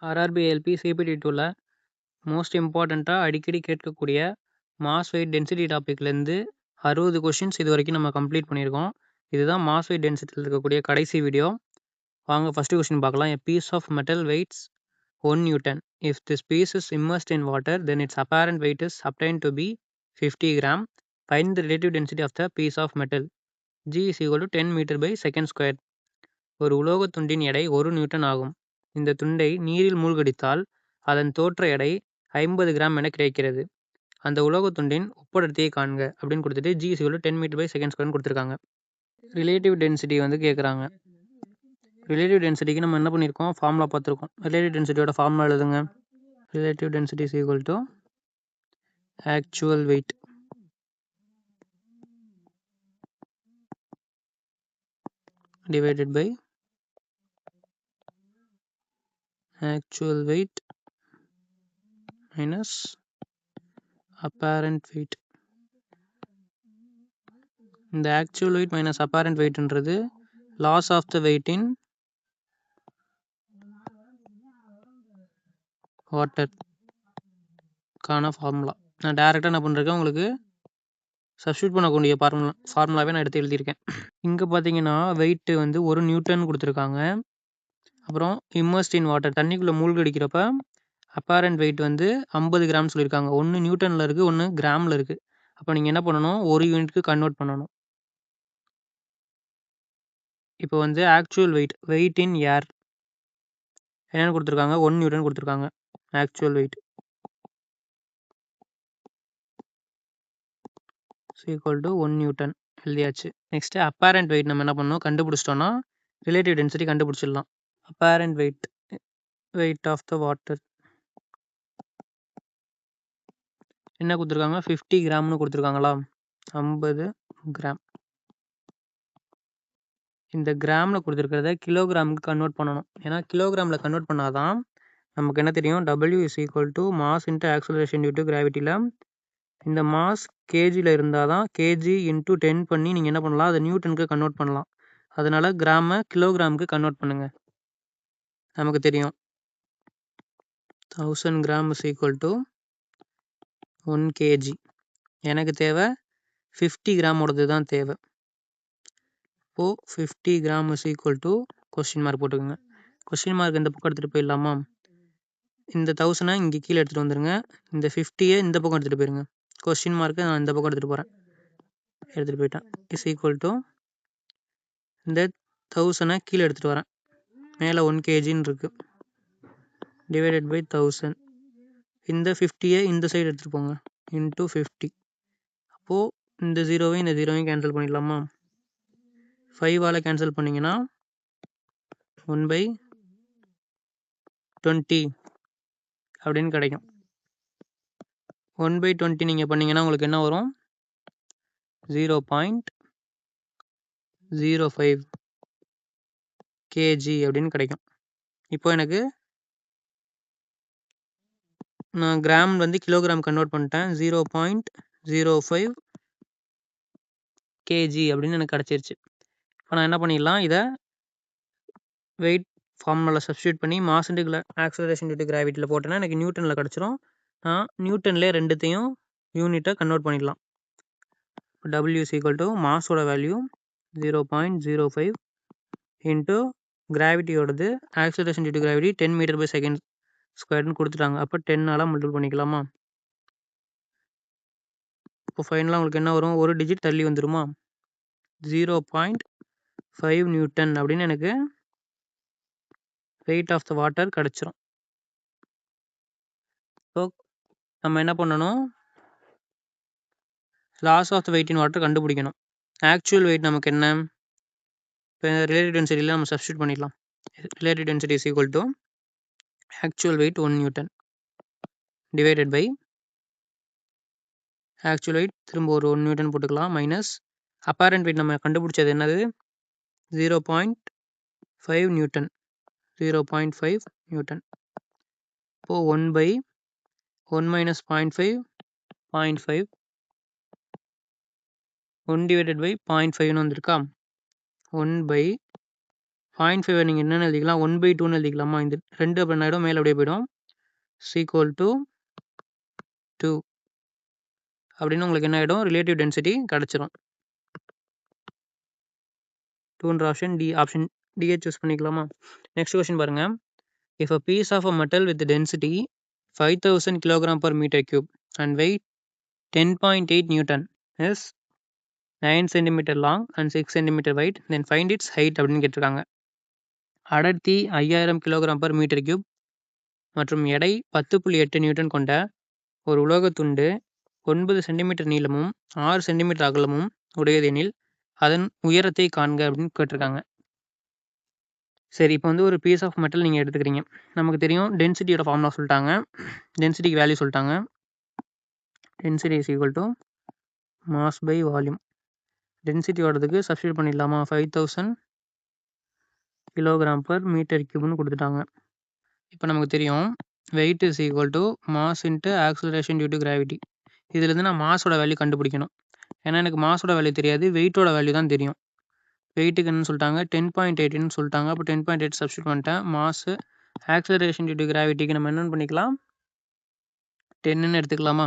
RRB LP CBT டூவில் most இம்பார்ட்டண்ட்டாக அடிக்கடி கேட்கக்கூடிய மாஸ் வெயிட் டென்சிட்டி டாப்பிக்லேருந்து 60 கொஷின்ஸ் இது வரைக்கும் நம்ம கம்ப்ளீட் பண்ணியிருக்கோம். இதுதான் மாஸ் வெயிட் டென்சிட்டியில் இருக்கக்கூடிய கடைசி வீடியோ. வாங்க ஃபஸ்ட்டு கொஷின் பார்க்கலாம். A piece of metal weighs 1 Newton. If this piece is immersed in water, then its apparent weight is obtained to be 50 gram. Find the relative density of the piece of metal. G is equal to 10 meter by second square. ஒரு உலோக துண்டின் எடை 1 Newton ஆகும். இந்த துண்டை நீரில் மூழ்கடித்தால் அதன் தோற்ற எடை 50 கிராம் என கிடைக்கிறது. அந்த உலோக துண்டின் ஒப்படர்த்தியை காண்க அப்படின்னு கொடுத்துட்டு G is equal to 10 meter by second square கொடுத்துருக்காங்க. ரிலேட்டிவ் டென்சிட்டி வந்து கேட்குறாங்க. ரிலேட்டிவ் டென்சிட்டிக்கு நம்ம என்ன பண்ணியிருக்கோம், ஃபார்முலா பார்த்துருக்கோம். ரிலேட்டிவ் டென்சிட்டியோட ஃபார்முலா எழுதுங்க. Relative density is equal to actual weight divided by actual weight minus apparent weight. இந்த actual weight minus apparent weightன்றது loss of the weight in water கான ஃபார்முலா. நான் டைரெக்டாக என்ன பண்ணுறேன், உங்களுக்கு சப்ஸ்டியூட் பண்ணக்கூடிய ஃபார்முலாவே நான் எடுத்து எழுதியிருக்கேன். இங்கே பார்த்தீங்கன்னா வெயிட்டு வந்து 1 நியூட்டன் கொடுத்துருக்காங்க. அப்புறம் இம்மர்ஸ்ட் இன் வாட்டர், தண்ணிக்குள்ளே மூழ்கடிக்கிறப்ப அப்பேரண்ட் வெயிட் வந்து 50 கிராம் சொல்லியிருக்காங்க. ஒன்று நியூட்டனில் இருக்குது, ஒன்று கிராமில் இருக்குது. அப்போ நீங்கள் என்ன பண்ணணும், ஒரு யூனிட்க்கு கன்வெர்ட் பண்ணணும். இப்போ வந்து ஆக்சுவல் வெயிட் இன் ஏர் என்னென்னு கொடுத்துருக்காங்க, 1 நியூட்டன் கொடுத்துருக்காங்க. Actual weight equal to 1 newton எழுதியாச்சு. நெக்ஸ்ட்டு அப்பேரண்ட் வெயிட் நம்ம என்ன பண்ணணும், கண்டுபிடிச்சிட்டோன்னா ரிலேட்டிவ் டென்சிட்டி கண்டுபிடிச்சிடலாம். Apparent weight of the water என்ன கொடுத்துருக்காங்க, 50 கிராம்னு கொடுத்துருக்காங்களா, 50 கிராம். இந்த கிராமில் கொடுத்துருக்கிறத கிலோகிராமுக்கு கன்வெர்ட் பண்ணணும். ஏன்னா கிலோகிராமில் கன்வெர்ட் பண்ணாதான் நமக்கு என்ன தெரியும், W is equal to mass into acceleration due to கிராவிட்டியில் இந்த மாஸ் கேஜியில் இருந்தால் தான் கேஜி இன்ட்டு 10 பண்ணி நீங்கள் என்ன பண்ணலாம், அதை நியூட்டனுக்கு கன்வெர்ட் பண்ணலாம். அதனால் கிராமை கிலோகிராமுக்கு கன்வெர்ட் பண்ணுங்கள். நமக்கு தெரியும் 1000 gram is equal to 1 kg. எனக்கு தேவை 50 கிராமோடது தான் தேவை. இப்போது 50 gram is equal to question mark போட்டுக்கோங்க. கொஸ்டின் மார்க் இந்த பக்கம் எடுத்துகிட்டு போயிடலாமா, இந்த 1000 இங்கே கீழே எடுத்துகிட்டு வந்துடுங்க. இந்த 50 இந்த பக்கம் எடுத்துகிட்டு போயிருங்க. கொஸ்டின் மார்க்கு நான் இந்த பக்கம் எடுத்துகிட்டு போகிறேன், எடுத்துகிட்டு போயிட்டேன். இஸ் ஈக்குவல் டு இந்த 1000 கீழே எடுத்துகிட்டு வரேன், மேலே 1 kgன்னு இருக்குது, டிவைடட் பை 1000. இந்த 50 இந்த சைடு எடுத்துகிட்டு போங்க, இன்ட்டு 50. அப்போது இந்த 0வையும் இந்த 0வையும் கேன்சல் பண்ணிடலாமா, 5ஆல் கேன்சல் பண்ணிங்கன்னா 1/20 அப்படின்னு கிடைக்கும். 1/20 நீங்கள் பண்ணிங்கன்னா உங்களுக்கு என்ன வரும், 0.05 kg அப்படின்னு கிடைக்கும். இப்போ எனக்கு நான் கிராம் வந்து கிலோகிராம் கன்வெர்ட் பண்ணிட்டேன். 0.05 kg அப்படின்னு எனக்கு கிடச்சிருச்சு. இப்போ நான் என்ன பண்ணிடலாம், இதை வெயிட் ஃபார்முலாவில் சப்ஸ்டியூட் பண்ணி mass into acceleration due to கிராவிட்டியில் போட்டேன்னா எனக்கு நியூட்டனில் கிடச்சிரும். நான் நியூட்டன்லேயே ரெண்டுத்தையும் யூனிட்டை கன்வெர்ட் பண்ணிடலாம். W இஸ் ஈக்குவல் டு மாஸோட வேல்யூ 0.05 இன்ட்டு கிராவிட்டியோடது acceleration due to gravity 10 metre by second ஸ்கொயர்னு கொடுத்துட்டாங்க. அப்போ 10ஆல் மல்டிபிள் பண்ணிக்கலாமா. இப்போ ஃபைனலாக உங்களுக்கு என்ன வரும், ஒரு டிஜிட் தள்ளி வந்துருமா, 0.5 நியூட்டன் அப்படின்னு எனக்கு வெயிட் ஆஃப் த வாட்டர் கிடச்சிரும். ஸோ நம்ம என்ன பண்ணணும், loss of the weight in water கண்டுபிடிக்கணும். ஆக்சுவல் வெயிட் நமக்கு என்ன, இப்போ ரிலேட்டிவ் டென்சிட்டியில் நம்ம சப்ஸ்டியூட் பண்ணிடலாம். Relative density is equal to actual weight 1 newton divided by actual weight திரும்ப ஒரு 1 நியூட்டன் போட்டுக்கலாம், மைனஸ் அப்பேரண்ட் வெயிட் நம்ம கண்டுபிடிச்சது என்னது, 0.5 நியூட்டன். 0.5 நியூட்டன். இப்போது 1/1 minus 0.5 0.5 1 divided by 0.5ன்னு வந்திருக்கா, 1/1 0.5 நீங்கள் என்னென்னு எழுதிக்கலாம் 1/2ன்னு எழுதிக்கலாமா? இந்த 2 அப்படி என்ன ஆகிடும் மேலே அப்படியே போயிடும் ஈக்குவல் டு 2 அப்படின்னு உங்களுக்கு என்ன ஆகிடும் ரிலேட்டிவ் டென்சிட்டி கிடச்சிரும். 2ன்ற ஆப்ஷன் டியை சூஸ் பண்ணிக்கலாமா? நெக்ஸ்ட் கொஸ்டின் பாருங்கள். If a piece of a metal with density 5000 kg per meter cube and weight 10.8 Newton is 9 cm long and 6 cm wide, then find its height அப்படின்னு கேட்டிருக்காங்க. அடர்த்தி 5000 kg per meter cube மற்றும் எடை 10.8 Newton கொண்ட ஒரு உலோகத்துண்டு 9 centimetre நீளமும் 6 centimetre அகலமும் உடையதெனில் அதன் உயரத்தை காண்க அப்படின்னு கேட்டிருக்காங்க. சரி, இப்போ வந்து ஒரு பீஸ் ஆஃப் மெட்டல் நீங்கள் எடுத்துக்கிறீங்க. நமக்கு தெரியும் டென்சிட்டியோட ஃபார்முலா சொல்லிட்டாங்க, டென்சிட்டிக்கு வேல்யூ சொல்லிட்டாங்க. Density is equal to mass by volume. டென்சிட்டியோடதுக்கு சப்ஸ்டியூட் பண்ணிடலாமா? 5000 கிலோகிராம் பர் மீட்டர் கியூப்னு கொடுத்துட்டாங்க. இப்போ நமக்கு தெரியும் weight is equal to mass into acceleration due to gravity. இதுலேருந்து நான் மாஸோட வேல்யூ கண்டுபிடிக்கணும். ஏன்னா எனக்கு மாஸோட வேல்யூ தெரியாது, வெயிட்டோட வேல்யூ தான் தெரியும். வெயிட்டுக்கு என்னன்னு சொல்லிட்டாங்க 10.8ன்னு சொல்லிட்டாங்க. அப்போ 10.8 சப்ஸ்டியூட் பண்ணிட்டேன். மாஸு ஆக்சலரேஷன் டியூ டு கிராவிட்டிக்கு நம்ம என்னென்னு பண்ணிக்கலாம் 10ன்னு எடுத்துக்கலாமா?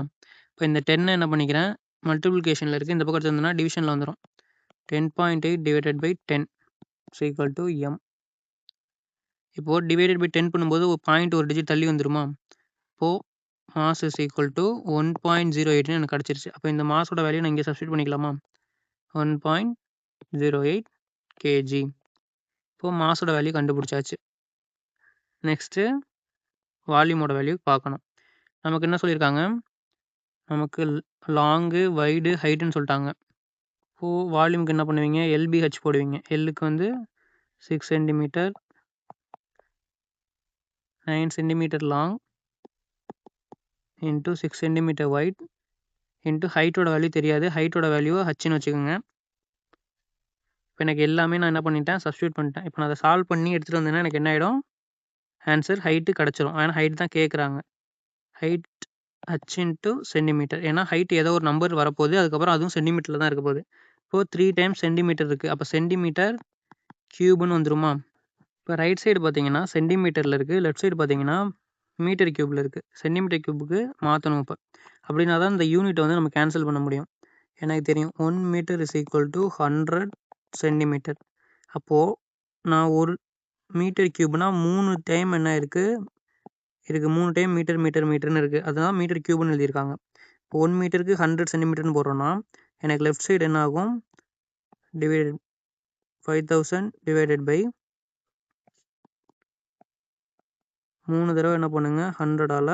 இப்போ இந்த 10 என்ன பண்ணிக்கிறேன் மல்டிப்ளிகேஷனில் இருக்குது, இந்த பக்கம் எடுத்துருந்தோம்னா டிவிஷனில் வந்துடும். 10.8 divided by 10 equal to M. இப்போது டிவைடட் பை 10 பண்ணும்போது ஒரு பாயிண்ட் ஒரு டிஜிட் தள்ளி வந்துருமா? இப்போது மாஸ் இஸ் ஈக்குவல் டு 1.08ன்னு எனக்கு கிடச்சிருச்சு. அப்போ இந்த மாஸோட வேல்யூ நான் இங்கே சப்ஸ்டியூட் பண்ணிக்கலாமா? 1.08 kg. இப்போது மாஸோட வேல்யூ கண்டுபிடிச்சாச்சு. நெக்ஸ்ட்டு வால்யூமோட வேல்யூ பார்க்கணும். நமக்கு என்ன சொல்லியிருக்காங்க, நமக்கு லாங்கு வைடு ஹைட்டுன்னு சொல்லிட்டாங்க. இப்போது வால்யூமுக்கு என்ன பண்ணுவீங்க, எல்பிஹெச் போடுவீங்க. எல்லுக்கு வந்து 6 centimetre 9 centimetre long into 6 centimetre wide into ஹைட்டோட வேல்யூ தெரியாது, ஹைட்டோட வேல்யூவை ஹச்சுன்னு வச்சுக்கோங்க. இப்போ எனக்கு எல்லாமே நான் என்ன பண்ணிட்டேன் சப்ஸ்டியூட் பண்ணிட்டேன். இப்போ நான் அதை சால்வ் பண்ணி எடுத்துகிட்டு வந்தேன்னா எனக்கு என்ன ஆகிடும் ஆன்சர் ஹைட்டு கிடச்சிரும். ஆனால் ஹைட் தான் கேட்குறாங்க. Height H into centimetre. ஏன்னா ஹைட் ஏதோ ஒரு நம்பர் வரப்போகுது, அதுக்கப்புறம் அதுவும் சென்டிமீட்டரில் தான் இருக்க போகுது. இப்போது 3 டைம்ஸ் சென்டிமீட்டர் இருக்குது, அப்போ சென்டிமீட்டர் கியூப்னு வந்துருமா? இப்போ ரைட் சைடு பார்த்தீங்கன்னா சென்டிமீட்டரில் இருக்குது, லெஃப்ட் சைடு பார்த்தீங்கன்னா மீட்டர் கியூப்பில் இருக்குது. சென்டிமீட்டர் கியூபுக்கு மாற்றணும். இப்போ அப்படின்னா தான் இந்த யூனிட்டை வந்து நம்ம கேன்சல் பண்ண முடியும். எனக்கு தெரியும் 1 metre is equal to 100 centimetre. அப்போது நான் ஒரு மீட்டர் கியூப்னா 3 டைம் என்ன இருக்குது 3 டைம் மீட்டர் மீட்டர் மீட்டர்னு இருக்குது, அதுதான் மீட்டர் கியூப்னு எழுதியிருக்காங்க. இப்போ 1 மீட்டருக்கு 100 சென்டிமீட்டர்னு போடுறோன்னா எனக்கு லெஃப்ட் சைடு என்ன ஆகும் டிவைடட் 5000 டிவைடட் பை 3 தடவை என்ன பண்ணுங்க 100ஆல்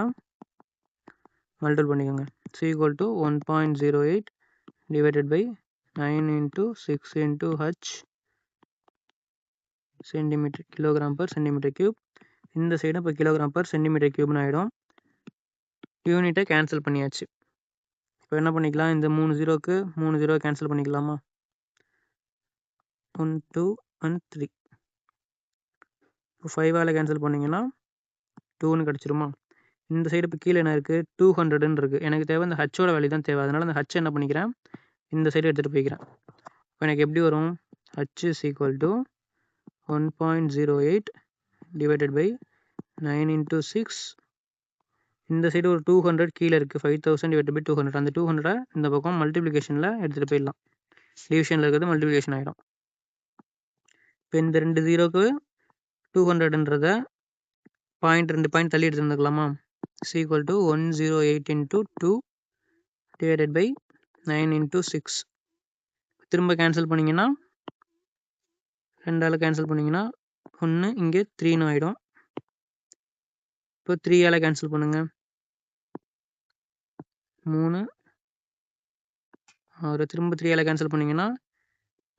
மல்டிபிள் பண்ணிக்கோங்க. Equal to 1.08 divided by 9 into 6 into H centimetre kilogram per centimetre cube. இந்த சைடு இப்போ கிலோகிராம் பர் சென்டிமீட்டர் கியூப்னு ஆகிடும். யூனிட்டை கேன்சல் பண்ணியாச்சு. இப்போ என்ன பண்ணிக்கலாம், இந்த 3 ஜீரோக்கு 3 ஜீரோ கேன்சல் பண்ணிக்கலாமா? 1 2 and 3. இப்போ 5ஆல் கேன்சல் பண்ணிங்கன்னா 2ன்னு கிடச்சிருமா? இந்த சைடு இப்போ கீழே என்ன இருக்குது 200ன்னு இருக்குது. எனக்கு தேவை இந்த ஹச்சோட வேல்யூ தான் தேவை, அதனால் இந்த ஹச் என்ன பண்ணிக்கிறேன் இந்த சைடு எடுத்துகிட்டு போய்க்கிறேன். இப்போ எனக்கு எப்படி வரும் H is equal to 1.08 divided by 9 into 6. இந்த சைடு ஒரு 200 கீழே இருக்குது, 5000 டிவைடட் பை 200. அந்த 200 இந்த பக்கம் மல்டிப்ளிகேஷனில் எடுத்துகிட்டு போயிடலாம். டிவிஷனில் இருக்கிறது மல்டிப்ளிகேஷன் ஆகிடும். இப்போ இந்த 2 ஜீரோக்கு 200ன்றத பாயிண்ட் 2 பாயிண்ட் தள்ளி எடுத்துருந்துக்கலாமா? Equal to 108 into 2 divided by 9 into 6. திரும்ப கேன்சல் பண்ணிங்கன்னா 2ஆல் கேன்சல் பண்ணிங்கன்னா 1 இங்கே 3ன்னு ஆகிடும். இப்போ 3ஆல் கேன்சல் பண்ணுங்கள் 3 6. திரும்ப 3ஆல் கேன்சல் பண்ணிங்கன்னா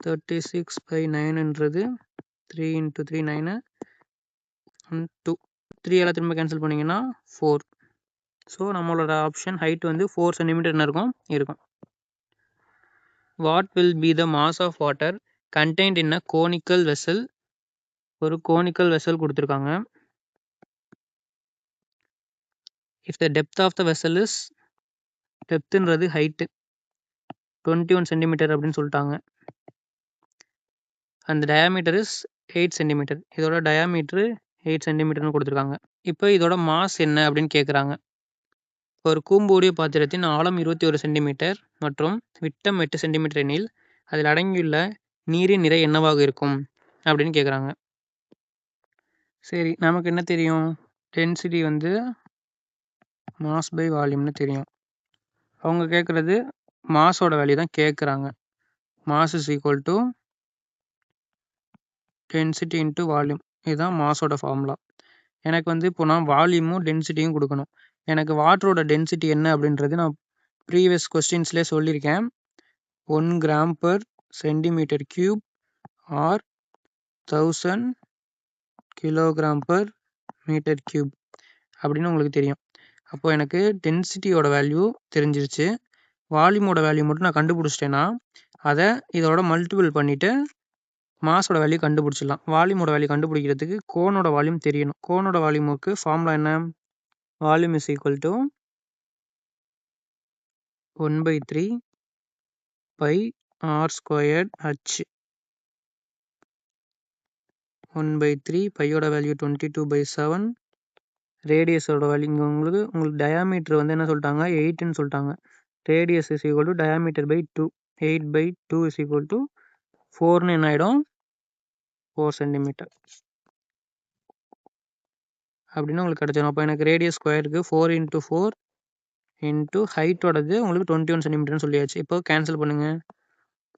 36/9ன்றது 3 இன்ட்டு 3 9 2. 3ஆல் திரும்ப கேன்சல் பண்ணிங்கன்னா 4. ஸோ நம்மளோட ஆப்ஷன் ஹைட் வந்து 4 சென்டிமீட்டர் இருக்கும். What will be the mass of water contained in a conical vessel. ஒரு கோனிக்கல் வெசல் கொடுத்துருக்காங்க. If the depth of the vessel is, டெப்த்துன்றது ஹைட்டு 21 சென்டிமீட்டர் அப்படின்னு சொல்லிட்டாங்க. அந்த டயாமீட்டர் இஸ் 8 சென்டிமீட்டர். இதோட டயாமீட்டர் 8 சென்டிமீட்டர்னு கொடுத்துருக்காங்க. இப்போ இதோட மாஸ் என்ன அப்படின்னு கேட்குறாங்க. ஒரு கூம்புடைய பாத்திரத்தின் ஆழம் 21 சென்டிமீட்டர் மற்றும் விட்டம் 8 சென்டிமீட்டர் எனில் அதில் அடங்கியுள்ள நீரின் நிறை என்னவாக இருக்கும் அப்படின்னு கேட்குறாங்க. சரி, நமக்கு என்ன தெரியும்? டென்சிட்டி வந்து மாஸ் பை வால்யூம்னு தெரியும். அவங்க கேட்குறது மாஸோட வேல்யூ தான் கேட்குறாங்க. Mass is equal to density into volume. இதுதான் மாஸோட ஃபார்முலா. எனக்கு வந்து இப்போ நான் வால்யூமும் டென்சிட்டியும் கொடுக்கணும். எனக்கு வாட்டரோட டென்சிட்டி என்ன அப்படின்றது நான் ப்ரீவியஸ் கொஸ்டின்ஸ்லேயே சொல்லியிருக்கேன். 1 gram per centimetre cube or 1000 kilogram per metre cube அப்படின்னு உங்களுக்கு தெரியும். அப்போ எனக்கு டென்சிட்டியோட வேல்யூ தெரிஞ்சிருச்சு. வால்யூமோட வேல்யூ மட்டும் நான் கண்டுபிடிச்சிட்டேன்னா அதை இதோட மல்டிபிள் பண்ணிவிட்டு மாஸோட வேல்யூ கண்டுபிடிச்சிடலாம். வால்யூமோட வேல்யூ கண்டுபிடிக்கிறதுக்கு கோனோட வால்யூம் தெரியணும். கோனோட வால்யூமுக்கு ஃபார்முலா என்ன? Volume is equal to 1/3 pi r squared h. 1/3 பையோட வேல்யூ 22/7. ரேடியஸோட வேல்யூ இங்கே உங்களுக்கு டயாமீட்டர் வந்து என்ன சொல்லிட்டாங்க? 8ன்னு சொல்லிட்டாங்க. Radius is equal to diameter by 2. 8/2 is equal to 4ன்னு என்ன ஆகிடும்? 4 சென்டிமீட்டர் அப்படின்னு உங்களுக்கு கிடச்சிடும். அப்போ எனக்கு ரேடியஸ் ஸ்கொயருக்கு 4 × 4 இன்ட்டு ஹைட்டோடது உங்களுக்கு 21 சென்டிமீட்டர்னு சொல்லியாச்சு. இப்போ கேன்சல் பண்ணுங்கள்.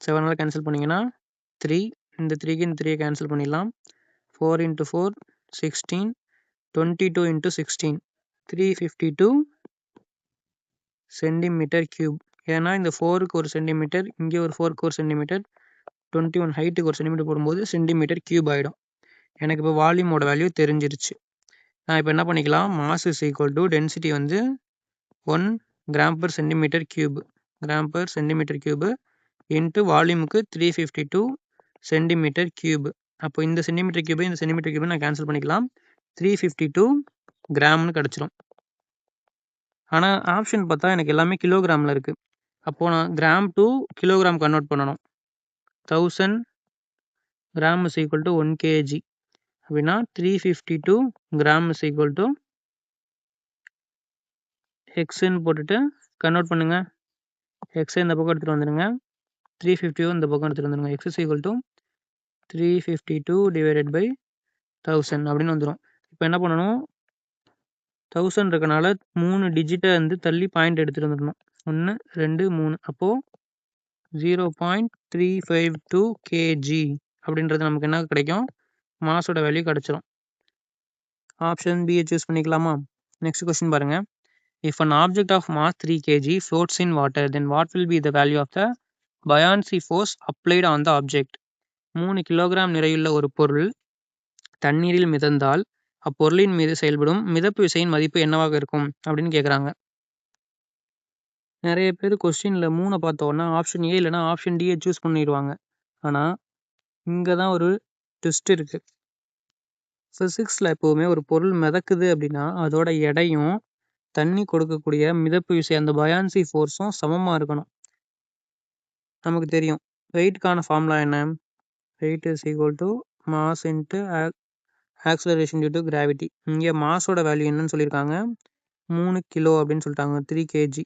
7ஆல் கேன்சல் பண்ணிங்கன்னா 3. இந்த 3க்கு இந்த 3 கேன்சல் பண்ணிடலாம். 4 × 4 16. 22 × 16 352 சென்டிமீட்டர் கியூப். ஏன்னா இந்த 4க்கு 1 சென்டிமீட்டர், இங்கே ஒரு 4க்கு 1 சென்டிமீட்டர், 21 ஹைட்டுக்கு 1 சென்டிமீட்டர் போடும்போது சென்டிமீட்டர் கியூப் ஆகிடும். எனக்கு இப்போ வால்யூமோட வேல்யூ தெரிஞ்சிருச்சு. நான் இப்போ என்ன பண்ணிக்கலாம்? Mass is equal to density வந்து 1 gram per centimetre cube. Gram per centimetre cube into வால்யூமுக்கு 352 சென்டிமீட்டர் கியூப். அப்போ இந்த சென்டிமீட்டர் கியூபை இந்த சென்டிமீட்டர் கியூபை நான் கேன்சல் பண்ணிக்கலாம். 352 கிராம்னு கிடச்சிரும். ஆனால் ஆப்ஷன் பார்த்தா எனக்கு எல்லாமே கிலோகிராமில் இருக்குது. அப்போது நான் கிராம் டு கிலோகிராம் கன்வெர்ட் பண்ணணும். 1000 gram is equal to 1 kg அப்படின்னா 352 கிராம் இஸ் ஈக்குவல் டு எக்ஸ்ன்னு போட்டுட்டு கன்வெர்ட் பண்ணுங்கள். எக்ஸை இந்த பக்கம் எடுத்துகிட்டு வந்துடுங்க. 350 இந்த பக்கம் எடுத்துகிட்டு வந்துடுங்க. X is equal to 352 divided by 1000 அப்படின்னு வந்துடும். இப்போ என்ன பண்ணணும்? 1000 இருக்கனால 3 டிஜிட்டை வந்து தள்ளி பாயிண்ட் எடுத்துகிட்டு வந்துடணும். 1 2 3. அப்போது 0.352 kg அப்படின்றது நமக்கு என்ன கிடைக்கும்? மாஸோட வேல்யூ கிடச்சிரும். ஆப்ஷன் பியை சூஸ் பண்ணிக்கலாமா? நெக்ஸ்ட் கொஸ்டின் பாருங்கள். If an object of mass 3 kg floats in water, then what will be the value of the buoyancy force applied on the object? 3 kilogram நிறையுள்ள ஒரு பொருள் தண்ணீரில் மிதந்தால் அப்பொருளின் மீது செயல்படும் மிதப்பு விசையின் மதிப்பு என்னவாக இருக்கும் அப்படின்னு கேட்குறாங்க. நிறைய பேர் கொஸ்டினில் 3 பார்த்த உடனே ஆப்ஷன் ஏ இல்லைனா ஆப்ஷன் டியை சூஸ் பண்ணிடுவாங்க. ஆனால் இங்கே தான் ஒரு ட்விஸ்ட் இருக்குது. ஃபிசிக்ஸில் எப்போவுமே ஒரு பொருள் மிதக்குது அப்படின்னா அதோட எடையும் தண்ணி கொடுக்கக்கூடிய மிதப்பு விசை அந்த பயான்சி ஃபோர்ஸும் சமமாக இருக்கணும். நமக்கு தெரியும் வெயிட்கான ஃபார்முலா என்ன? Weight is equal to mass into acceleration due to gravity. இங்கே மாஸோட வேல்யூ என்னன்னு சொல்லியிருக்காங்க? 3 கிலோ அப்படின்னு சொல்லிட்டாங்க. 3 kg.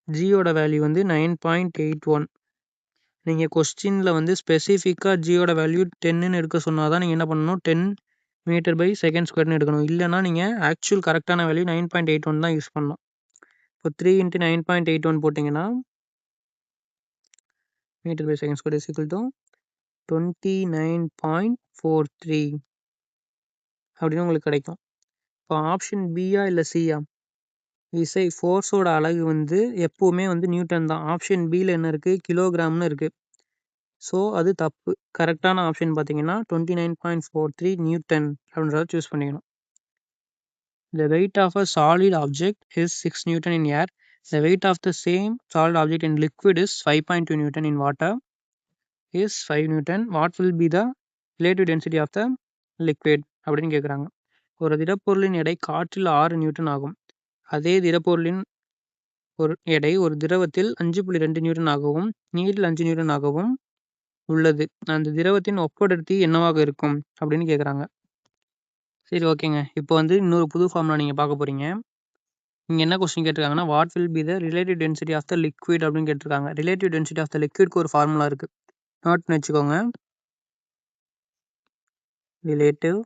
ஜியோட வேல்யூ வந்து 9.81. நீங்கள் கொஸ்டினில் வந்து ஸ்பெசிஃபிக்காக ஜியோட வேல்யூ 10ன்னு எடுக்க சொன்னால் தான் நீங்கள் என்ன பண்ணணும்? 10 மீட்டர் பை செகண்ட் ஸ்கொயர்னு எடுக்கணும். இல்லைனா நீங்கள் ஆக்சுவல் கரெக்டான வேல்யூ 9.81 தான் யூஸ் பண்ணணும். இப்போ 3 × 9.81 போட்டிங்கன்னா metre by second square is equal to 29.43 அப்படின்னு உங்களுக்கு கிடைக்கும். இப்போ ஆப்ஷன் பியா இல்லை சியா? விசை ஃபோர்ஸோட அலகு வந்து எப்போவுமே வந்து நியூட்டன் தான். ஆப்ஷன் பியில் என்ன இருக்குது? கிலோகிராம்னு இருக்குது. ஸோ அது தப்பு. கரெக்டான ஆப்ஷன் பார்த்தீங்கன்னா 29.43 நியூட்டன் அப்படின்றத சூஸ் பண்ணிக்கணும். The weight of a solid object is 6 Newton in air. The weight of the same solid object in liquid is 5.2 Newton in water is 5 Newton. What will be the relative density of the liquid அப்படின்னு கேட்குறாங்க. ஒரு திடப்பொருளின் எடை காற்றில் 6 Newton ஆகும். அதே திடப்பொருளின் ஒரு எடை ஒரு திரவத்தில் 5.2 நியூட்டன் ஆகவும் நீரில் 5 நியூட்டன் ஆகவும் உள்ளது. அந்த திரவத்தின் ஒப்படர்த்தி என்னவாக இருக்கும் அப்படின்னு கேட்குறாங்க. சரி, ஓகேங்க. இப்போ வந்து இன்னொரு புது ஃபார்முலா நீங்கள் பார்க்க போகிறீங்க. இங்கே என்ன கொஸ்டின் கேட்டிருக்காங்கன்னா, what will be the relative density of the liquid அப்படின்னு கேட்டிருக்காங்க. ரிலேட்டிவ் டென்சிட்டி ஆஃப் த லிக்விட்க்கு ஒரு ஃபார்முலா இருக்குது, நோட் பண்ணி வச்சுக்கோங்க. Relative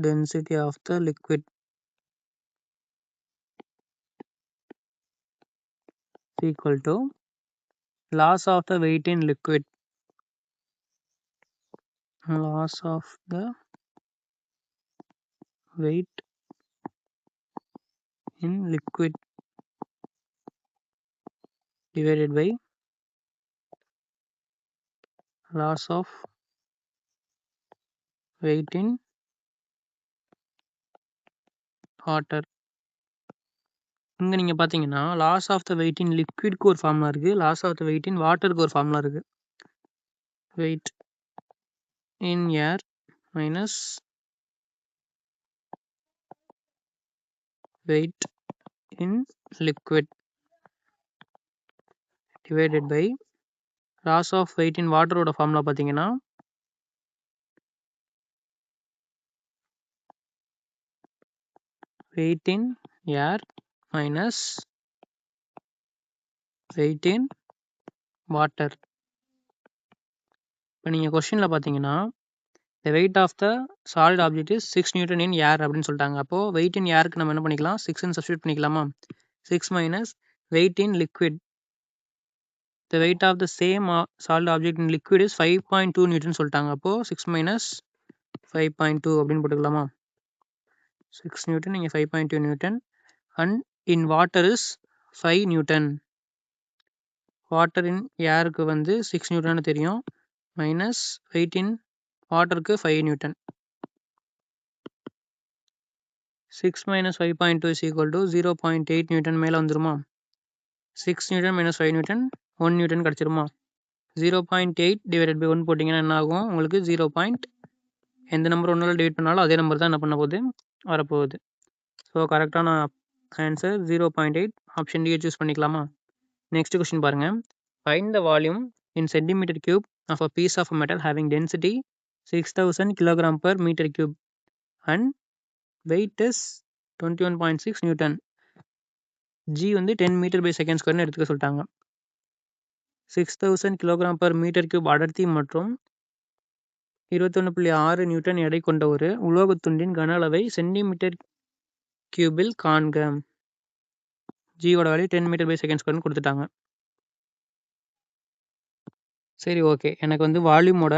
density of the liquid is equal to loss of the weight in liquid. Loss of the weight in liquid divided by loss of weight in water. இங்கே நீங்கள் பார்த்தீங்கன்னா loss of the weight in லிக்விட்க்கு ஒரு formula இருக்குது, loss of the weight in வாட்டருக்கு ஒரு formula இருக்குது. Weight in air minus weight in liquid divided by loss of weight in வாட்டரோட ஃபார்முலா பார்த்தீங்கன்னா weight in air minus weight in water. இப்போ நீங்கள் கொஸ்டினில் பார்த்தீங்கன்னா the weight of the solid object is 6 Newton in air அப்படின்னு சொல்லிட்டாங்க. அப்போது wait இன் ஏருக்கு நம்ம என்ன பண்ணிக்கலாம், 6ன்னு சப்ஸ்டியூட் பண்ணிக்கலாமா. 6 minus weight in liquid, the weight of the same solid object in liquid is 5.2 Newton சொல்லிட்டாங்க. அப்போது 6 மைனஸ் 5.2 அப்படின்னு போட்டுக்கலாமா. 6 Newton இங்கே 5.2 Newton and in water is 5 Newton. Water in ஏருக்கு வந்து 6 Newton தெரியும், மைனஸ் வெயிட் இன் வாட்டருக்கு 5 Newton. 6 minus 5.2 is equal to 0.8 Newton மேலே வந்துருமா. 6 Newton minus 5 Newton 1 Newton கிடச்சிருமா. 0.8 divided by 1 போட்டிங்கன்னா என்ன ஆகும் உங்களுக்கு 0. எந்த நம்பர் ஒன்றால் டிவைட் பண்ணாலும் அதே நம்பர் தான் என்ன பண்ண போகுது, வரப்போகுது. ஸோ கரெக்டான ஆன்சர் 0.8, ஆப்ஷன் டி சூஸ் பண்ணிக்கலாமா. நெக்ஸ்ட் கொஸ்டின் பாருங்கள். Find the volume in centimetre cube of a piece of metal having density 6000 kg/m³ and weight is 21.6 Newton. G வந்து 10 m/s² எடுத்துக்க சொல்லிட்டாங்க. 6000 kg/m³ அடர்த்தி மற்றும் 21.6 நியூட்டன் எடை கொண்ட ஒரு உலோகத்துண்டின் கன அளவை சென்டிமீட்டர் கியூபில் காண்க. ஜியோட வேல்யூ 10 m/s² கொடுத்துட்டாங்க. சரி, ஓகே. எனக்கு வந்து வால்யூமோட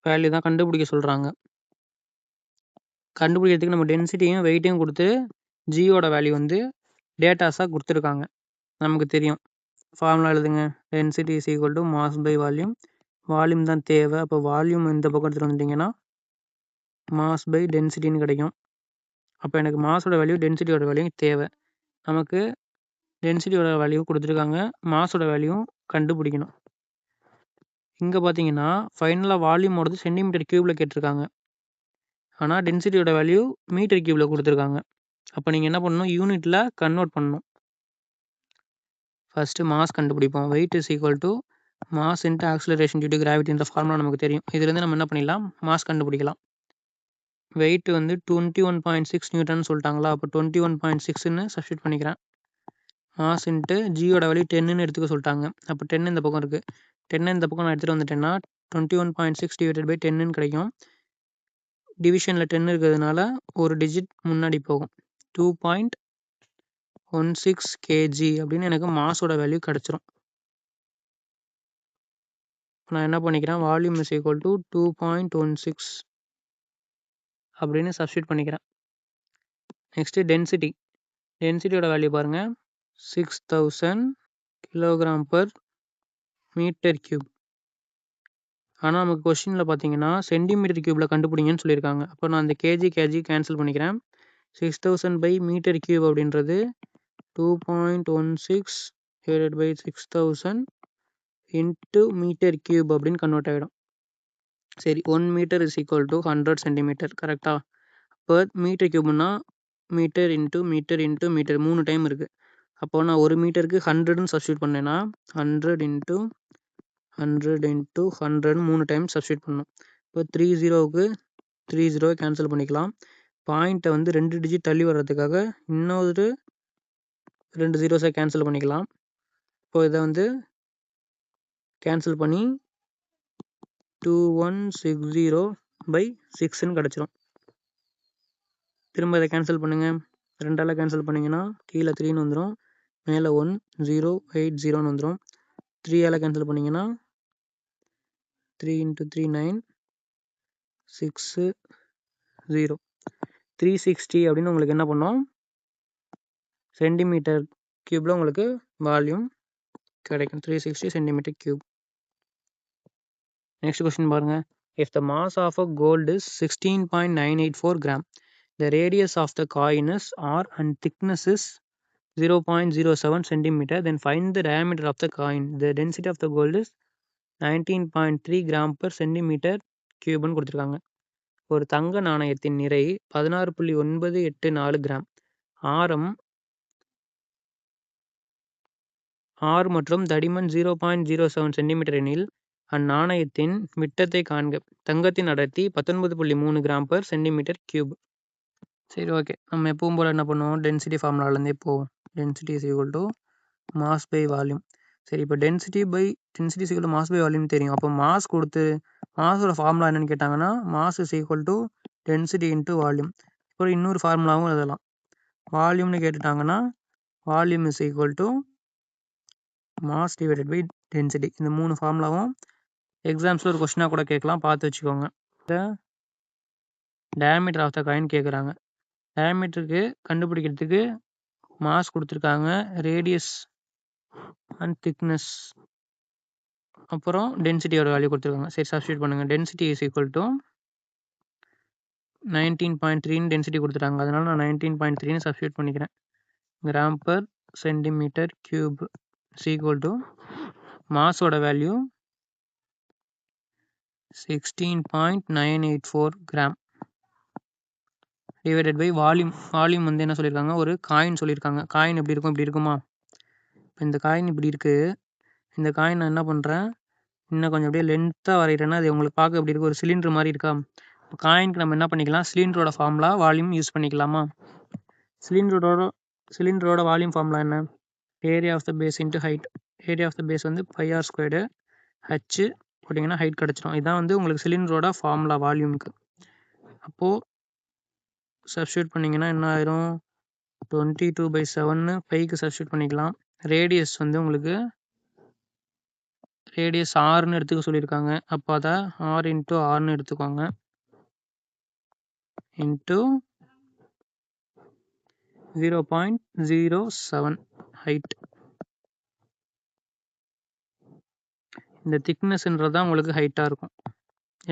வேல்யூ தான் கண்டுபிடிக்க சொல்கிறாங்க. கண்டுபிடிக்கிறதுக்கு நம்ம டென்சிட்டியும் வெயிட்டையும் கொடுத்து ஜியோட வேல்யூ வந்து டேட்டாஸாக கொடுத்துருக்காங்க. நமக்கு தெரியும், ஃபார்முலா எழுதுங்க. Density is equal to mass by volume. Volume தான் தேவை, அப்போ வால்யூம் இந்த பக்கம் எடுத்துகிட்டு வந்துட்டிங்கன்னா மாஸ் பை டென்சிட்டின்னு கிடைக்கும். அப்போ எனக்கு மாஸோட வேல்யூ டென்சிட்டியோட வேல்யூ தேவை. நமக்கு டென்சிட்டியோட வேல்யூ கொடுத்துருக்காங்க, மாஸோட வேல்யூ கண்டுபிடிக்கணும். இங்கே பார்த்தீங்கன்னா ஃபைனலாக வால்யூமோடது சென்டிமீட்டர் கியூபில் கேட்டிருக்காங்க, ஆனால் டென்சிட்டியோட வேல்யூ மீட்டர் கியூபில் கொடுத்துருக்காங்க. அப்போ நீங்கள் என்ன பண்ணணும், யூனிட்டில் கன்வெர்ட் பண்ணணும். ஃபஸ்ட்டு மாஸ் கண்டுபிடிப்போம். Weight is equal to mass into acceleration due to கிராவிட்டின்ற ஃபார்முலா நமக்கு தெரியும். இதுலேருந்து நம்ம என்ன பண்ணிடலாம், மாஸ் கண்டுபிடிக்கலாம். வெயிட் வந்து 21.6 நியூட்டன் சொல்லிட்டாங்களா, அப்போ 21.6ன்னு சப்ஸ்டியூட் பண்ணிக்கிறேன். மாஸ் இன்ட்டு ஜியோட வேல்யூ 10ன்னு எடுத்துக்க சொல்லிட்டாங்க. அப்போ 10 இந்த பக்கம் இருக்குது, 10 இந்த பக்கம் நான் எடுத்துகிட்டு வந்துட்டேன்னா 21.6 டிவைடட் பை 10ன்னு கிடைக்கும். டிவிஷனில் 10 இருக்கிறதுனால ஒரு டிஜிட் முன்னாடி போகும். 2.16 kg அப்படின்னு எனக்கு மாஸோட வேல்யூ கிடச்சிரும். நான் என்ன பண்ணிக்கிறேன், வால்யூம் இஸ் ஈக்குவல் டு 2.16 அப்படின்னு சப்ஸ்டியூட் பண்ணிக்கிறேன். நெக்ஸ்ட்டு டென்சிட்டியோட வேல்யூ பாருங்கள், 6000 kg/m³. ஆனால் நமக்கு கொஸ்டினில் பார்த்தீங்கன்னா சென்டிமீட்டர் கியூபில் கண்டுபிடிங்கன்னு சொல்லியிருக்காங்க. அப்போ நான் அந்த கேஜி கேன்சல் பண்ணிக்கிறேன். 6000 பை மீட்டர் கியூப் அப்படின்றது 2.16 divided by 6000 into metre cube அப்படின்னு கன்வெர்ட் ஆகிடும். சரி, 1 metre is equal to 100 centimetre, கரெக்டாக. இப்போ மீட்டர் கியூப்னா metre into metre into metre 3 time இருக்குது. அப்போது நான் 1 மீட்டருக்கு 100ன்னு சப்ஸ்டியூட் பண்ணேன்னா 100 × 100 × 100 3 டைம்ஸ் சப்ஸ்டியூட் பண்ணணும். இப்போ 30க்கு 30 கேன்சல் பண்ணிக்கலாம். பாயிண்ட்டை வந்து 2 டிஜிட் தள்ளி வர்றதுக்காக இன்னொரு 2 ஜீரோஸை கேன்சல் பண்ணிக்கலாம். இப்போ இதை வந்து கேன்சல் பண்ணி 2160/6ன்னு கிடச்சிரும். திரும்ப இதை கேன்சல் பண்ணுங்கள். 2ஆல் கேன்சல் பண்ணிங்கன்னா கீழே 3ன்னு வந்துடும், மேலே 1080ன்னு வந்துடும். 3ஆல் கேன்சல் பண்ணிங்கன்னா 3 × 3 9 6 0 360 அப்படின்னு உங்களுக்கு என்ன பண்ணோம், சென்டிமீட்டர் கியூப்பில் உங்களுக்கு வால்யூம் கிடைக்கும். 360 சென்டிமீட்டர் கியூப். நெக்ஸ்ட் கொஸ்டின் பாருங்க. If the mass of a gold is 16.984 gram, the radius of the coin is r and thickness is 0.07 centimeter, then find the diameter of the coin. The density of the gold is 19.3 gram per centimeter cube ன்னு கொடுத்துருக்காங்க. ஒரு தங்க நாணயத்தின் நிறை 16.984 gram, ஆரம் 6 மற்றும் தடிமன் 0.07 centimetre எனில் அந்நாணயத்தின் விட்டத்தை காண்க. தங்கத்தின் அடர்த்தி 19.3 கிராம் per சென்டிமீட்டர் கியூப். சரி, ஓகே. நம்ம எப்பவும் போல் என்ன பண்ணுவோம், டென்சிட்டி ஃபார்முலாலேருந்தே போவோம். Density is equal to mass by volume. சரி, இப்போ density is equal to mass by volume தெரியும். அப்போ மாஸ் கொடுத்து மாஸோட ஃபார்முலா என்னென்னு கேட்டாங்கன்னா mass is equal to density into volume. இப்போ இன்னொரு ஃபார்முலாவும் எழுதலாம். வால்யூம்னு கேட்டுட்டாங்கன்னா volume is equal to mass divided by density. இந்த 3 ஃபார்முலாவும் எக்ஸாம்ஸில் ஒரு கொஸ்டினாக கூட கேட்கலாம், பார்த்து வச்சுக்கோங்க. இந்த டயாமீட்டர் ஆஃப் த காயின் கேட்குறாங்க. டயாமீட்டருக்கு கண்டுபிடிக்கிறதுக்கு மாஸ் கொடுத்துருக்காங்க, ரேடியஸ் அண்ட் திக்னஸ், அப்புறம் டென்சிட்டியோட வேல்யூ கொடுத்துருக்காங்க. சரி, சப்ஸ்டியூட் பண்ணுங்கள். டென்சிட்டி இஸ் ஈக்குவல் டு 19.3ன்னு டென்சிட்டி கொடுத்துட்டாங்க, அதனால நான் 19.3ன்னு சப்ஸ்டியூட் பண்ணிக்கிறேன். Gram per centimetre cube is equal to மாஸோட value 16.984 gram divided by volume. Volume வந்து என்ன சொல்லியிருக்காங்க, ஒரு காயின் சொல்லியிருக்காங்க. காயின் எப்படி இருக்கும், இப்படி இருக்குமா? இப்போ இந்த காயின் இப்படி இருக்குது. இந்த காயின் நான் என்ன பண்ணுறேன், இன்னும் கொஞ்சம் அப்படியே லென்த்தாக வரைகிறேன்னா அது உங்களுக்கு பார்க்க எப்படி இருக்குது, ஒரு சிலிண்டர் மாதிரி இருக்கா? காயினுக்கு நம்ம என்ன பண்ணிக்கலாம், சிலிண்டரோட ஃபார்முலா வால்யூம் யூஸ் பண்ணிக்கலாமா? சிலிண்டரோட வால்யூம் ஃபார்முலா என்ன, area of the base into height. Area of the base வந்து πr², ஹச் போட்டிங்கன்னா ஹைட் கிடச்சிரும். இதுதான் வந்து உங்களுக்கு சிலிண்டரோட ஃபார்முலா வால்யூமுக்கு. அப்போது சப்ஸ்டியூட் பண்ணிங்கன்னா என்ன ஆயிரும், 22/7 பைக்கு சப்ஸ்டியூட் பண்ணிக்கலாம். ரேடியஸ் வந்து உங்களுக்கு ரேடியஸ் ஆர்னு எடுத்துக்க சொல்லியிருக்காங்க. அப்போ அதை r × rன்னு எடுத்துக்கோங்க, இன்ட்டு 0.07 ஹைட். இந்த திக்னஸ்ன்றது தான் உங்களுக்கு ஹைட்டாக இருக்கும்.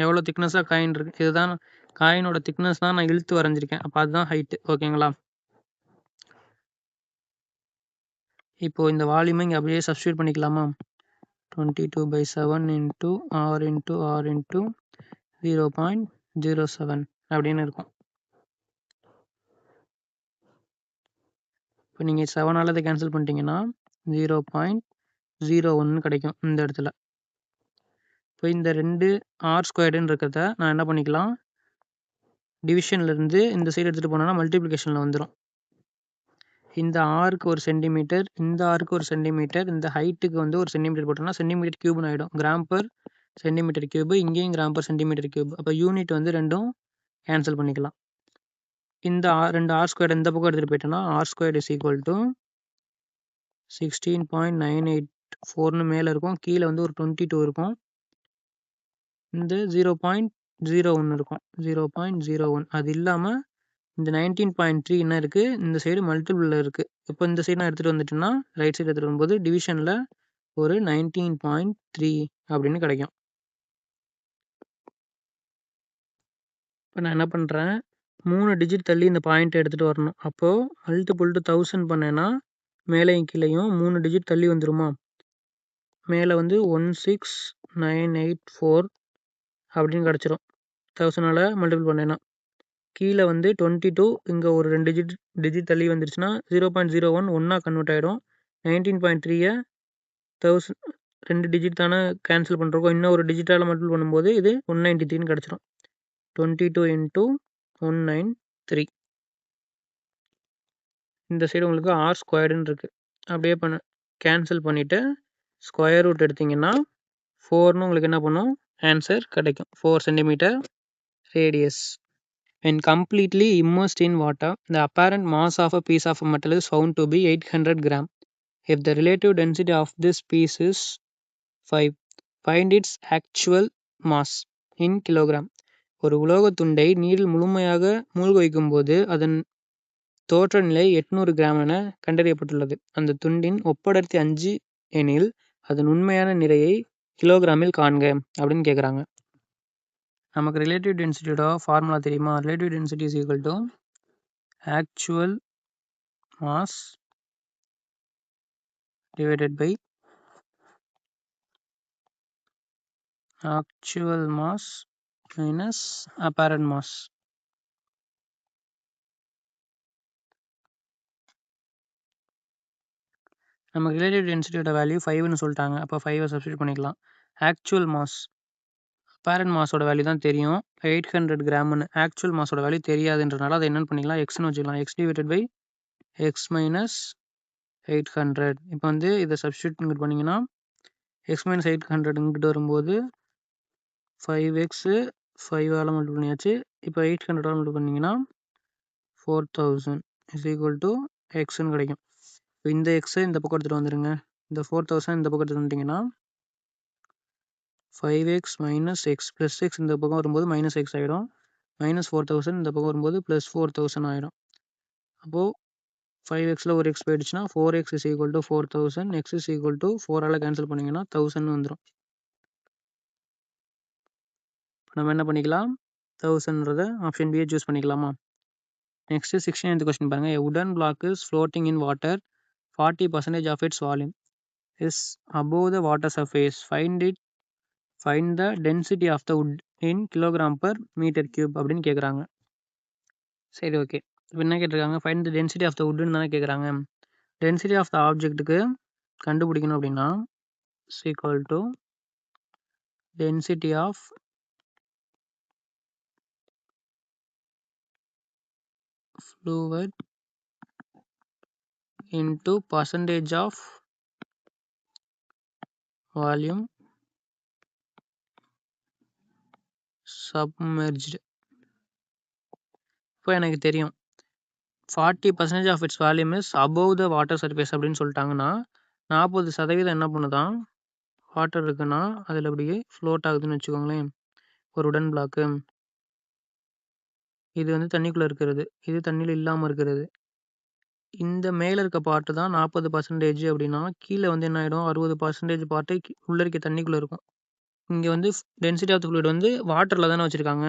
எவ்வளோ திக்னஸாக காயின் இருக்குது, இதுதான் காயினோட திக்னஸ் தான் நான் இழுத்து வரைஞ்சிருக்கேன். அப்போ அதுதான் ஹைட்டு. ஓகேங்களா? இப்போது இந்த வால்யூமை இங்கே அப்படியே சப்ஸ்டியூட் பண்ணிக்கலாமா? 22/7 இன்ட்டு r × r இன்ட்டு 0.07 அப்படின்னு இருக்கும். இப்போ நீங்கள் 7ஆல் அதை கேன்சல் பண்ணிட்டீங்கன்னா 0.01 கிடைக்கும் இந்த இடத்துல. இப்போ இந்த 2 r² இருக்கிறத நான் என்ன பண்ணிக்கலாம், டிவிஷன்லேருந்து இந்த சைடு எடுத்துகிட்டு போனோன்னா மல்டிப்ளிகேஷனில் வந்துடும். இந்த ஆருக்கு 1 சென்டிமீட்டர், இந்த ஆருக்கு 1 சென்டிமீட்டர், இந்த ஹைட்டுக்கு வந்து 1 சென்டிமீட்டர் போட்டோம்னா சென்டிமீட்டர் கியூப்னு ஆகிடும். கிராம் பர் சென்டிமீட்டர் கியூப், இங்கேயும் கிராம் பர் சென்டிமீட்டர் கியூப். அப்போ யூனிட் வந்து ரெண்டும் கேன்சல் பண்ணிக்கலாம். இந்த 2 r² இந்த பக்கம் எடுத்துகிட்டு போயிட்டோன்னா r² இஸ் ஈக்குவல் டு 16.984ன்னு மேலே இருக்கும், கீழே வந்து ஒரு 22 இருக்கும், இந்த 0.01 இருக்கும், 0.01. அது இல்லாமல் இந்த 19.3 என்ன இருக்குது, இந்த சைடு மல்டிபிளில் இருக்குது. இப்போ இந்த சைடு நான் எடுத்துகிட்டு வந்துட்டேன்னா ரைட் சைடு எடுத்துகிட்டு வரும்போது டிவிஷனில் ஒரு 19.3 அப்படின்னு கிடைக்கும். இப்போ நான் என்ன பண்ணுறேன், 3 டிஜிட் தள்ளி இந்த பாயிண்ட்டை எடுத்துகிட்டு வரணும். அப்போது மல்டிபிள் டு 1000 பண்ணேன்னா மேலேயும் கீழேயும் 3 டிஜிட் தள்ளி வந்துருமா? மேலே வந்து 16984 அப்படின்னு கிடச்சிரும் 1000ஆல் மல்டிபிள் பண்ணேன்னா. கீழே வந்து 22 இங்கே ஒரு 2 டிஜிட் தள்ளி வந்துருச்சுன்னா 0.01 ஒன்றா கன்வெர்ட் ஆகிடும். 19.3 1000 2 டிஜிட் தானே கேன்சல் பண்ணுறோம். இன்னும் ஒரு டிஜிட்டால் மல்டிபிள் பண்ணும்போது இது 193ன்னு கிடச்சிரும். 22 × 193. இந்த சைடு உங்களுக்கு r² இருக்குது. அப்படியே கேன்சல் பண்ணிவிட்டு ஸ்கொயர் ரூட் எடுத்திங்கன்னா 4ன்னு உங்களுக்கு என்ன பண்ணும் ஆன்சர் கிடைக்கும். 4 cm radius. When completely immersed in water, the apparent mass of a piece of metal is found to be 800 gram. If the relative density of this piece is 5, find its actual mass in kilogram. ஒரு உலோகத் துண்டை நீரில் முழுமையாக மூழ்க வைக்கும்போது அதன் தோற்ற நிலை 800 கிராம் என கண்டறியப்பட்டுள்ளது. அந்த துண்டின் ஒப்படர்த்தி 5 எனில் அதன் உண்மையான நிறையை கிலோகிராமில் காண்க அப்படின்னு கேட்குறாங்க. நமக்கு ரிலேட்டிவ் டென்சிட்டியோட ஃபார்முலா தெரியுமா? Relative density is equal to actual mass divided by actual mass minus apparent mass. நமக்கு ரிலேட்டிவ் டென்சிட்டியோட வேல்யூ 5ன்னு சொல்லிட்டாங்க. அப்போ 5 சப்ஸ்டியூட் பண்ணிக்கலாம். ஆக்சுவல் மாஸ் அப்பேரண்ட் மாஸோட வேல்யூ தான் தெரியும் 800 கிராம்னு. ஆக்சுவல் மாஸோட வேல்யூ தெரியாதுன்றனால அதை என்னென்னு பண்ணிக்கலாம், எக்ஸ்னு வச்சுக்கலாம். X divided by X minus 800. இப்போ வந்து இதை சப்ஸ்டியூட் இங்கிட்டு பண்ணிங்கன்னா எக்ஸ் மைனஸ் 800 இங்கிட்டு வரும்போது 5x 5ஆல் மல்டிபிள் பண்ணியாச்சு. இப்போ 800ஆல் மல்டிபிள் பண்ணிங்கன்னா 4000 இஸ் ஈக்குவல் டு எக்ஸ்ன்னு கிடைக்கும். இப்போ இந்த எக்ஸை இந்த பக்கம் எடுத்துகிட்டு வந்துடுங்க. இந்த 4000 இந்த பக்கம் எடுத்துகிட்டு வந்துட்டிங்கன்னா 5x minus X plus X இந்த பக்கம் வரும்போது மைனஸ் எக்ஸ் ஆகிடும். மைனஸ் 4000 இந்த பக்கம் வரும்போது ப்ளஸ் 4000 ஆகிடும். அப்போது 5xல் ஒரு எக்ஸ் போயிடுச்சுன்னா 4x is equal to 4000. X is equal to 4ஆல் கேன்சல் பண்ணிங்கன்னா 1000 வந்துடும். நம்ம என்ன பண்ணிக்கலாம், 1000ன்றதை ஆப்ஷன் பியை சூஸ் பண்ணிக்கலாமா? நெக்ஸ்ட்டு 16th கொஸ்டின் பாருங்கள். A wooden block is floating in water. 40% of its volume is above the water surface. Find the density of the wood in kilogram per meter cube அப்படின்னு கேட்குறாங்க. சரி, okay. இப்போ என்ன கேட்டிருக்காங்க, find the density of the வுட்னு தானே கேட்குறாங்க. Density of the ஆப்ஜெக்ட்டுக்கு கண்டுபிடிக்கணும் அப்படின்னா is equal to density of fluid into percentage of volume submerged. இப்போ எனக்கு தெரியும் 40% of its volume is above the water surface அப்படின்னு சொல்லிட்டாங்கன்னா 40% என்ன பண்ணுதான் வாட்டர் இருக்குன்னா அதில் அப்படியே ஃப்ளோட் ஆகுதுன்னு வச்சுக்கோங்களேன். ஒரு உடன் பிளாக்கு இது வந்து தண்ணிக்குள்ளே இருக்கிறது, இது தண்ணியில் இல்லாமல் இருக்கிறது. இந்த மேலே இருக்க பார்ட்டு தான் 40% அப்படின்னா கீழே வந்து என்ன ஆகிடும் 60% பார்ட்டு உள்ளே இருக்க தண்ணிக்குள்ளே இருக்கும். இங்கே வந்து டென்சிட்டி ஆஃப் த ஃப்ளூயிட் வந்து வாட்டரில் தானே வச்சுருக்காங்க,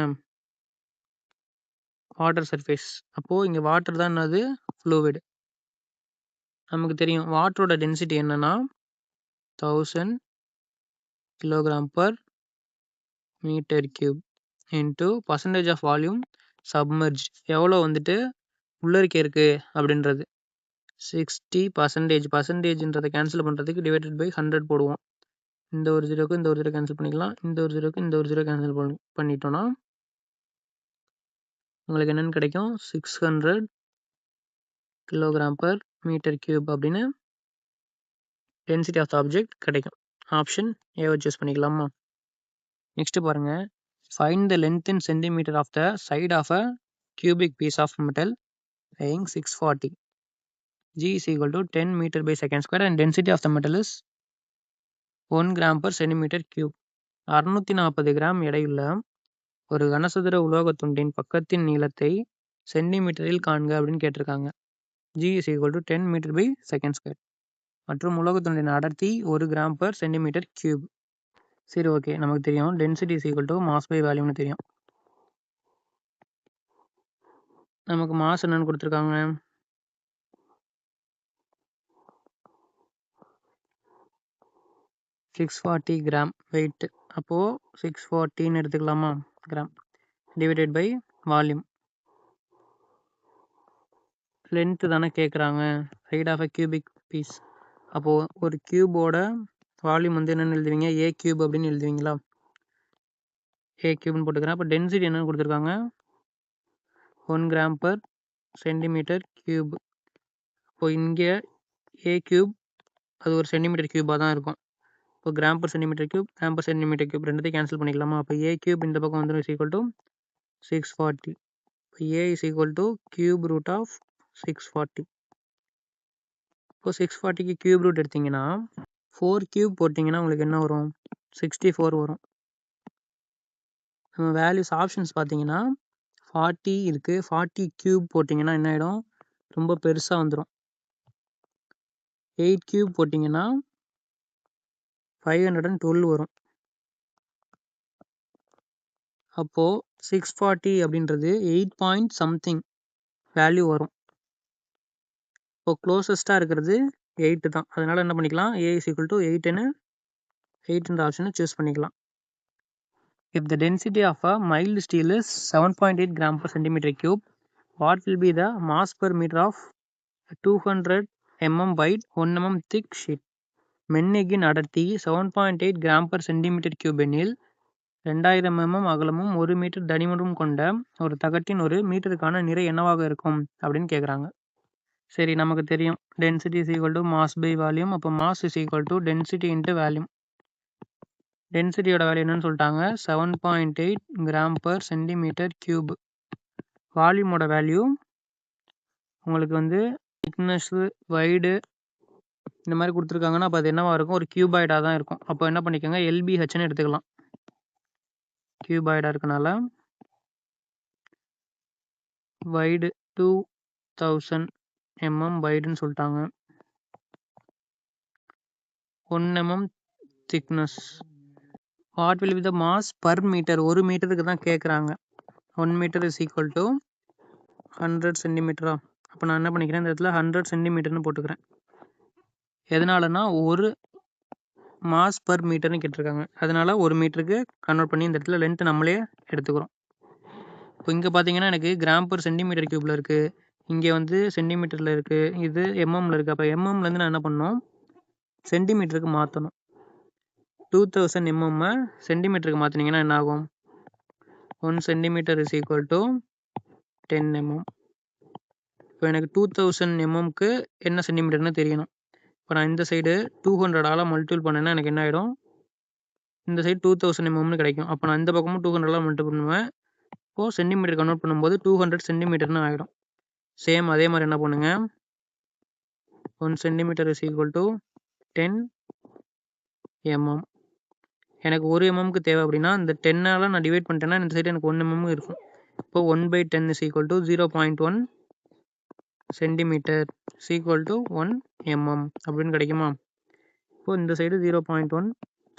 வாட்டர் சர்ஃபேஸ். அப்போது இங்கே வாட்டர் தான் என்னது ஃப்ளூயிட். நமக்கு தெரியும் வாட்டரோட டென்சிட்டி என்னன்னா 1000 kilogram per metre cube into percentage of volume submerge எவ்வளோ வந்துட்டு உள்ளரிக்க இருக்குது அப்படின்றது 60%. பர்சன்டேஜ்ன்றதை கேன்சல் பண்ணுறதுக்கு டிவைடட் பை 100 போடுவோம். இந்த ஒரு ஜீரோக்கு இந்த ஒரு ஜீரோ கேன்சல் பண்ணிக்கலாம். இந்த ஒரு ஜீரோக்கு இந்த ஒரு ஜீரோ கேன்சல் பண்ணிட்டோன்னா உங்களுக்கு என்னென்னு கிடைக்கும், 600 கிலோகிராம் பர் மீட்டர் கியூப் அப்படின்னு டென்சிட்டி ஆஃப் த ஆப்ஜெக்ட் கிடைக்கும். ஆப்ஷன் ஏவை சூஸ் பண்ணிக்கலாமா? நெக்ஸ்ட்டு பாருங்கள், find the length in centimetre of the side of a cubic piece of metal weighing 640. G is equal to 10 meter by second square and density of the metal is 1 gram per centimeter cube. 640 gram எடையுள்ள ஒரு கனசதுர உலோகத் துண்டின் பக்கத்தின் நீளத்தை சென்டிமீட்டரில் காண்க அப்படின்னு கேட்டிருக்காங்க. G is equal to 10 meter by second square மற்றும் உலோகத் துண்டின் அடர்த்தி 1 கிராம் per centimeter cube. சரி, ஓகே. நமக்கு தெரியும் density is equal to mass by வால்யூம்னு தெரியும். நமக்கு மாஸ் என்னன்னு கொடுத்துருக்காங்க, 640 கிராம் வெயிட். அப்போது 640ன்னு எடுத்துக்கலாமா gram, divided by volume length தானே கேட்குறாங்க. Side of a cubic piece. அப்போது ஒரு கியூபோட வால்யூம் வந்து என்னென்னு எழுதுவீங்க? ஏ கியூப் அப்படின்னு எழுதுவீங்களா? ஏ கியூப்னு போட்டுக்கிறேன். அப்போ டென்சிட்டி என்னென்னு கொடுத்துருக்காங்க? 1 கிராம் பர் சென்டிமீட்டர் கியூப். இப்போ இங்கே ஏ கியூப் அது ஒரு சென்டிமீட்டர் கியூபாக தான் இருக்கும். இப்போ gram per centimetre cube, gram per centimetre cube ரெண்டுத்தையும் கேன்சல் பண்ணிக்கலாமா? அப்போ ஏ கியூப் இந்த பக்கம் வந்துடும் இஸ் ஈக்குவல் டு 640. இப்போ A is equal to cube root of 640. இப்போ 640க்கு கியூப் ரூட் எடுத்திங்கன்னா 4 கியூப் போட்டிங்கன்னா உங்களுக்கு என்ன வரும்? 64 வரும். நம்ம வேல்யூஸ் ஆப்ஷன்ஸ் பார்த்தீங்கன்னா 40 இருக்குது. 40 கியூப் போட்டிங்கன்னா என்ன ஆகிடும்? ரொம்ப பெருசாக வந்துடும். 8 கியூப் போட்டிங்கன்னா 512 வரும். அப்போது 640 அப்படின்றது 8 பாயிண்ட் சம்திங் வேல்யூ வரும். இப்போ க்ளோசஸ்ட்டாக இருக்கிறது 8 தான். அதனால் என்ன பண்ணிக்கலாம்? ஏ இஸ் ஈக்குவல் டு 8ன்ற ஆப்ஷனை சூஸ் பண்ணிக்கலாம். If the density of a mild steel is 7.8 gram per centimeter cube, what will be the mass per meter of 200 mm wide 1 mm thick sheet? மென்னிகின் அடர்த்தி 7.8 கிராம் பர் சென்டிமீட்டர் கியூப் எனில் 2000 mm அகலமும் 1 metre தடிமனும் கொண்ட ஒரு தகட்டின் ஒரு மீட்டருக்கான நிறை என்னவாக இருக்கும் அப்படின்னு கேட்குறாங்க. சரி, நமக்கு தெரியும் density is equal to mass by volume. அப்போ mass is equal to density into volume. டென்சிட்டியோட வேல்யூ என்னன்னு சொல்லிட்டாங்க? 7.8 கிராம் பர் சென்டிமீட்டர் கியூப். வால்யூமோட வேல்யூ உங்களுக்கு வந்து திக்னஸ்ஸு, வைடு இந்த மாதிரி கொடுத்துருக்காங்கன்னா அப்போ அது என்னவாக இருக்கும்? ஒரு கியூபாய்டாக தான் இருக்கும். அப்போ என்ன பண்ணிக்கோங்க? எல்பிஹெச்னு எடுத்துக்கலாம். கியூபாய்டாக இருக்கனால வைடு 2000 mm வைடுன்னு சொல்லிட்டாங்க. 1 mm thickness. What will be the mass per metre? ஒரு மீட்டருக்கு தான் கேட்குறாங்க. 1 மீட்டர் இஸ் ஈக்குவல் டு 100 சென்டிமீட்டரா? அப்போ நான் என்ன பண்ணிக்கிறேன்? இந்த இடத்துல 100 சென்டிமீட்டர்னு போட்டுக்கிறேன். எதனாலனா ஒரு மாஸ் பர் மீட்டர்னு கேட்டிருக்காங்க. அதனால ஒரு மீட்டருக்கு கன்வெர்ட் பண்ணி இந்த இடத்துல லென்த் நம்மளே எடுத்துக்கிறோம். இப்போ இங்கே பார்த்தீங்கன்னா எனக்கு கிராம் பர் சென்டிமீட்டர் கியூப்பில் இருக்குது, இங்கே வந்து சென்டிமீட்டரில் இருக்குது, இது எம்எம்மில் இருக்குது. அப்போ எம்எம்லேருந்து நான் என்ன பண்ணணும்? சென்டிமீட்டருக்கு மாற்றணும். 2000 எம்எம்மை சென்டிமீட்டருக்கு மாற்றினீங்கன்னா என்ன ஆகும்? 1 centimetre is equal to 10 mm. இப்போ எனக்கு 2000 எம்எம்க்கு என்ன சென்டிமீட்டர்னு தெரியணும். இப்போ நான் இந்த சைடு 200ஆல் மல்டிபிள் பண்ணேன்னா எனக்கு என்ன ஆகிடும்? இந்த சைடு 2000 எம்எம்னு கிடைக்கும். அப்போ நான் இந்த பக்கமும் 200ஆல் மல்டிபிள் பண்ணுவேன். இப்போது சென்டிமீட்டர் கன்வெர்ட் பண்ணும்போது 200 சென்டிமீட்டர்னு ஆகிடும். சேம் அதே மாதிரி என்ன பண்ணுங்க? 1 centimetre is equal to 10 mm. எனக்கு 1 எம்எம்க்கு தேவை அப்படின்னா இந்த 10ஆல் நான் டிவைட் பண்ணிட்டேன்னா இந்த சைடு எனக்கு 1 mm இருக்கும். இப்போ 1/10 is equal to 0.1 centimetre is equal to 1 mm அப்படின்னு கிடைக்குமா? இப்போது இந்த சைடு 0.1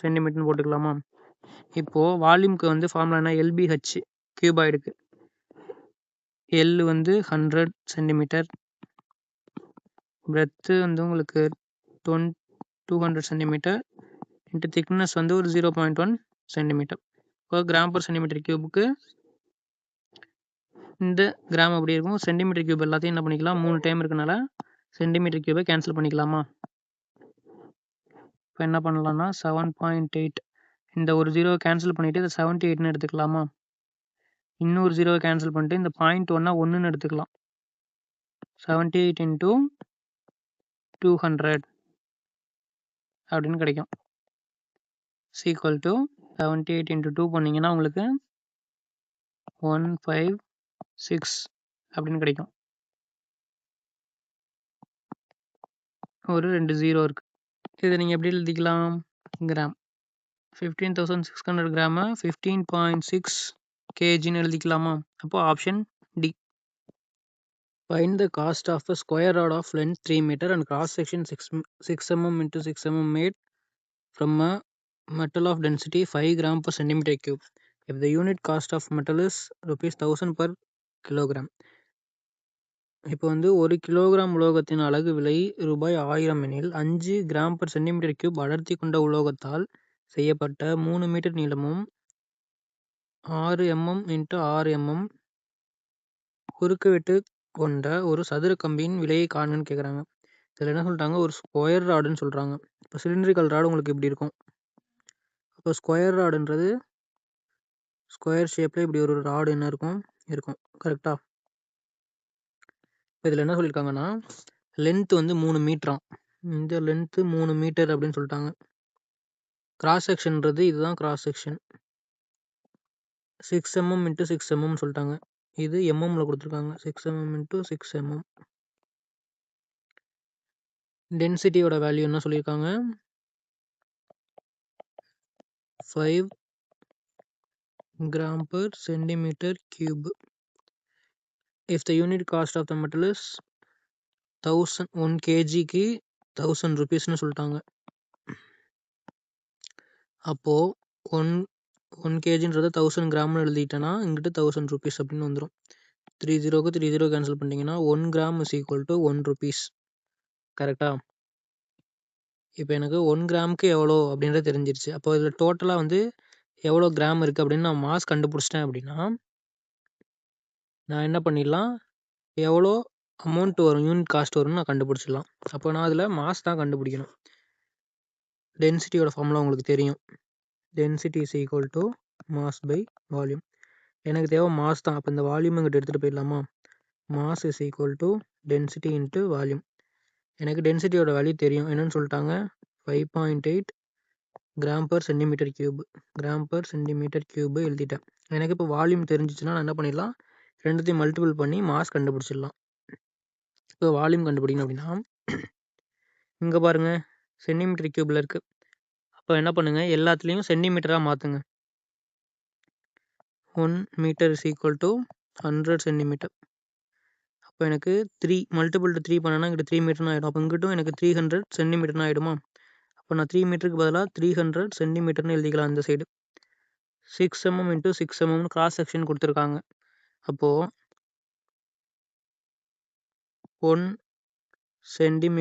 சென்டிமீட்டர்னு போட்டுக்கலாமா? இப்போது வால்யூம்க்கு வந்து ஃபார்முலா என்ன? எல்பிஹெச் கியூபாய்டுக்கு. எல் வந்து 100 சென்டிமீட்டர், பிரெத்து வந்து உங்களுக்கு 200 சென்டிமீட்டர் இன்ட்டு திக்னஸ் வந்து ஒரு 0.1 சென்டிமீட்டர். இப்போ கிராம் பர் சென்டிமீட்டர் கியூபுக்கு இந்த கிராம் அப்படி இருக்கும். சென்டிமீட்டர் கியூப் எல்லாத்தையும் என்ன பண்ணிக்கலாம்? 3 டைம் இருக்கனால சென்டிமீட்டர் கியூபை கேன்சல் பண்ணிக்கலாமா? இப்போ என்ன பண்ணலாம்னா 7.8 இந்த ஒரு 0 கேன்சல் பண்ணிவிட்டு இதை 78ன்னு எடுத்துக்கலாமா? இன்னொரு 0 கேன்சல் பண்ணிட்டு இந்த 0.1 1ன்னு எடுத்துக்கலாம். 78 இன்ட்டு 200 அப்படின்னு கிடைக்கும். ஈக்குவல் டு 78 இன்ட்டு 2 பண்ணிங்கன்னா உங்களுக்கு 156 அப்படின்னு கிடைக்கும். ஒரு 2 0 இருக்குது. இதை நீங்கள் எப்படி எழுதிக்கலாம்? கிராம் 15,600 கிராமை 15.6 kgன்னு எழுதிக்கலாமா? அப்போது option D. Find the cost of a square rod of length 3 meter and cross section 6 mm into 6 mm made from a metal of density 5 gram per centimeter cube. If the unit cost of metal is rupees 1000 per kilogram. இப்போ வந்து 1 kilogram உலோகத்தின் அலகு விலை ரூபாய் 1000 எனில் 5 gram per centimetre cube அடர்த்தி கொண்ட உலோகத்தால் செய்யப்பட்ட 3 மீட்டர் நீளமும் 6 mm into 6 mm குறுக்கு வெட்டு கொண்ட ஒரு சதுர கம்பியின் விலையை காணுன்னு கேட்குறாங்க. இதில் என்ன சொல்லிட்டாங்க, ஒரு ஸ்கொயர் ராடுன்னு சொல்கிறாங்க. இப்போ சிலிண்ட்ரிக்கல் ராடு உங்களுக்கு இப்படி இருக்கும். இப்போ ஸ்கொயர் ராடுன்றது ஸ்கொயர் ஷேப்பில் இப்படி ஒரு ராடு என்ன இருக்கும் கரெக்டாக. இப்போ இதில் என்ன சொல்லியிருக்காங்கன்னா, லென்த்து வந்து 3 மீட்டராம். இந்த லென்த்து 3 மீட்டர் அப்படின்னு சொல்லிட்டாங்க. கிராஸ் செக்ஷன்றது இதுதான் கிராஸ் செக்ஷன். 6 mm × 6 mm சொல்லிட்டாங்க. இது எம்எம்ல கொடுத்துருக்காங்க. 6 mm × 6 mm. டென்சிட்டியோட வேல்யூ என்ன சொல்லியிருக்காங்க, 5 g/cm³. If the unit cost of the metal is 1 kg-க்கு 1000 rupeesனு சொல்லிட்டாங்க. அப்போது 1 kgன்றதை 1000 கிராம்னு எழுதிட்டேன்னா இங்கிட்டு 1000 rupees அப்படின்னு வந்துடும். 3 0க்கு 3 0 கேன்சல் பண்ணிட்டீங்கன்னா 1 gram is equal to 1 rupees. கரெக்டாக. இப்போ எனக்கு 1 கிராமுக்கு எவ்வளோ அப்படின்றது தெரிஞ்சிருச்சு. அப்போ இதில் டோட்டலாக வந்து எவ்வளோ கிராம் இருக்குது அப்படின்னு நான் மாஸ் கண்டுபிடிச்சிட்டேன் அப்படின்னா, நான் என்ன பண்ணிடலாம், எவ்வளோ அமௌண்ட் வரும், யூனிட் காஸ்ட் வரும்னு நான் கண்டுபிடிச்சிடலாம். அப்போ நான் அதில் மாஸ் தான் கண்டுபிடிக்கணும். டென்சிட்டியோட ஃபார்முலா உங்களுக்கு தெரியும். Density is equal to mass by volume. எனக்கு தேவை மாஸ் தான். அப்போ இந்த வால்யூம் இங்கிட்ட எடுத்துகிட்டு போயிடலாமா. Mass is equal to density into volume. எனக்கு டென்சிட்டியோட வேல்யூ தெரியும். என்னன்னு சொல்லிட்டாங்க, 5.8 g/cm³. g/cm³ எழுதிட்டேன். எனக்கு இப்போ வால்யூம் தெரிஞ்சிச்சுன்னா நான் என்ன பண்ணிடலாம், ரெண்டுத்தையும் மல்டிபிள் பண்ணி மாஸ் கண்டுபிடிச்சிடலாம். இப்போ வால்யூம் கண்டுபிடிக்கணும் அப்படின்னா, இங்கே பாருங்கள் cm³ இருக்குது. அப்போ என்ன பண்ணுங்கள், எல்லாத்துலேயும் சென்டிமீட்டராக மாற்றுங்க. 1 metre is equal to 100 cm. அப்போ எனக்கு 3 மல்டிபிள் டு 3 பண்ணனா இங்கிட்ட 3 மீட்டர்னு ஆகிடும். அப்போ இங்கிட்டும் எனக்கு 300 cm ஆகிடுமா. அப்போ நான் 3 மீட்டருக்கு பதிலாக 300 cm எழுதிக்கலாம் இந்த side. 6 mm × 6 mm cross section கொடுத்துருக்காங்க. அப்போது 1 cm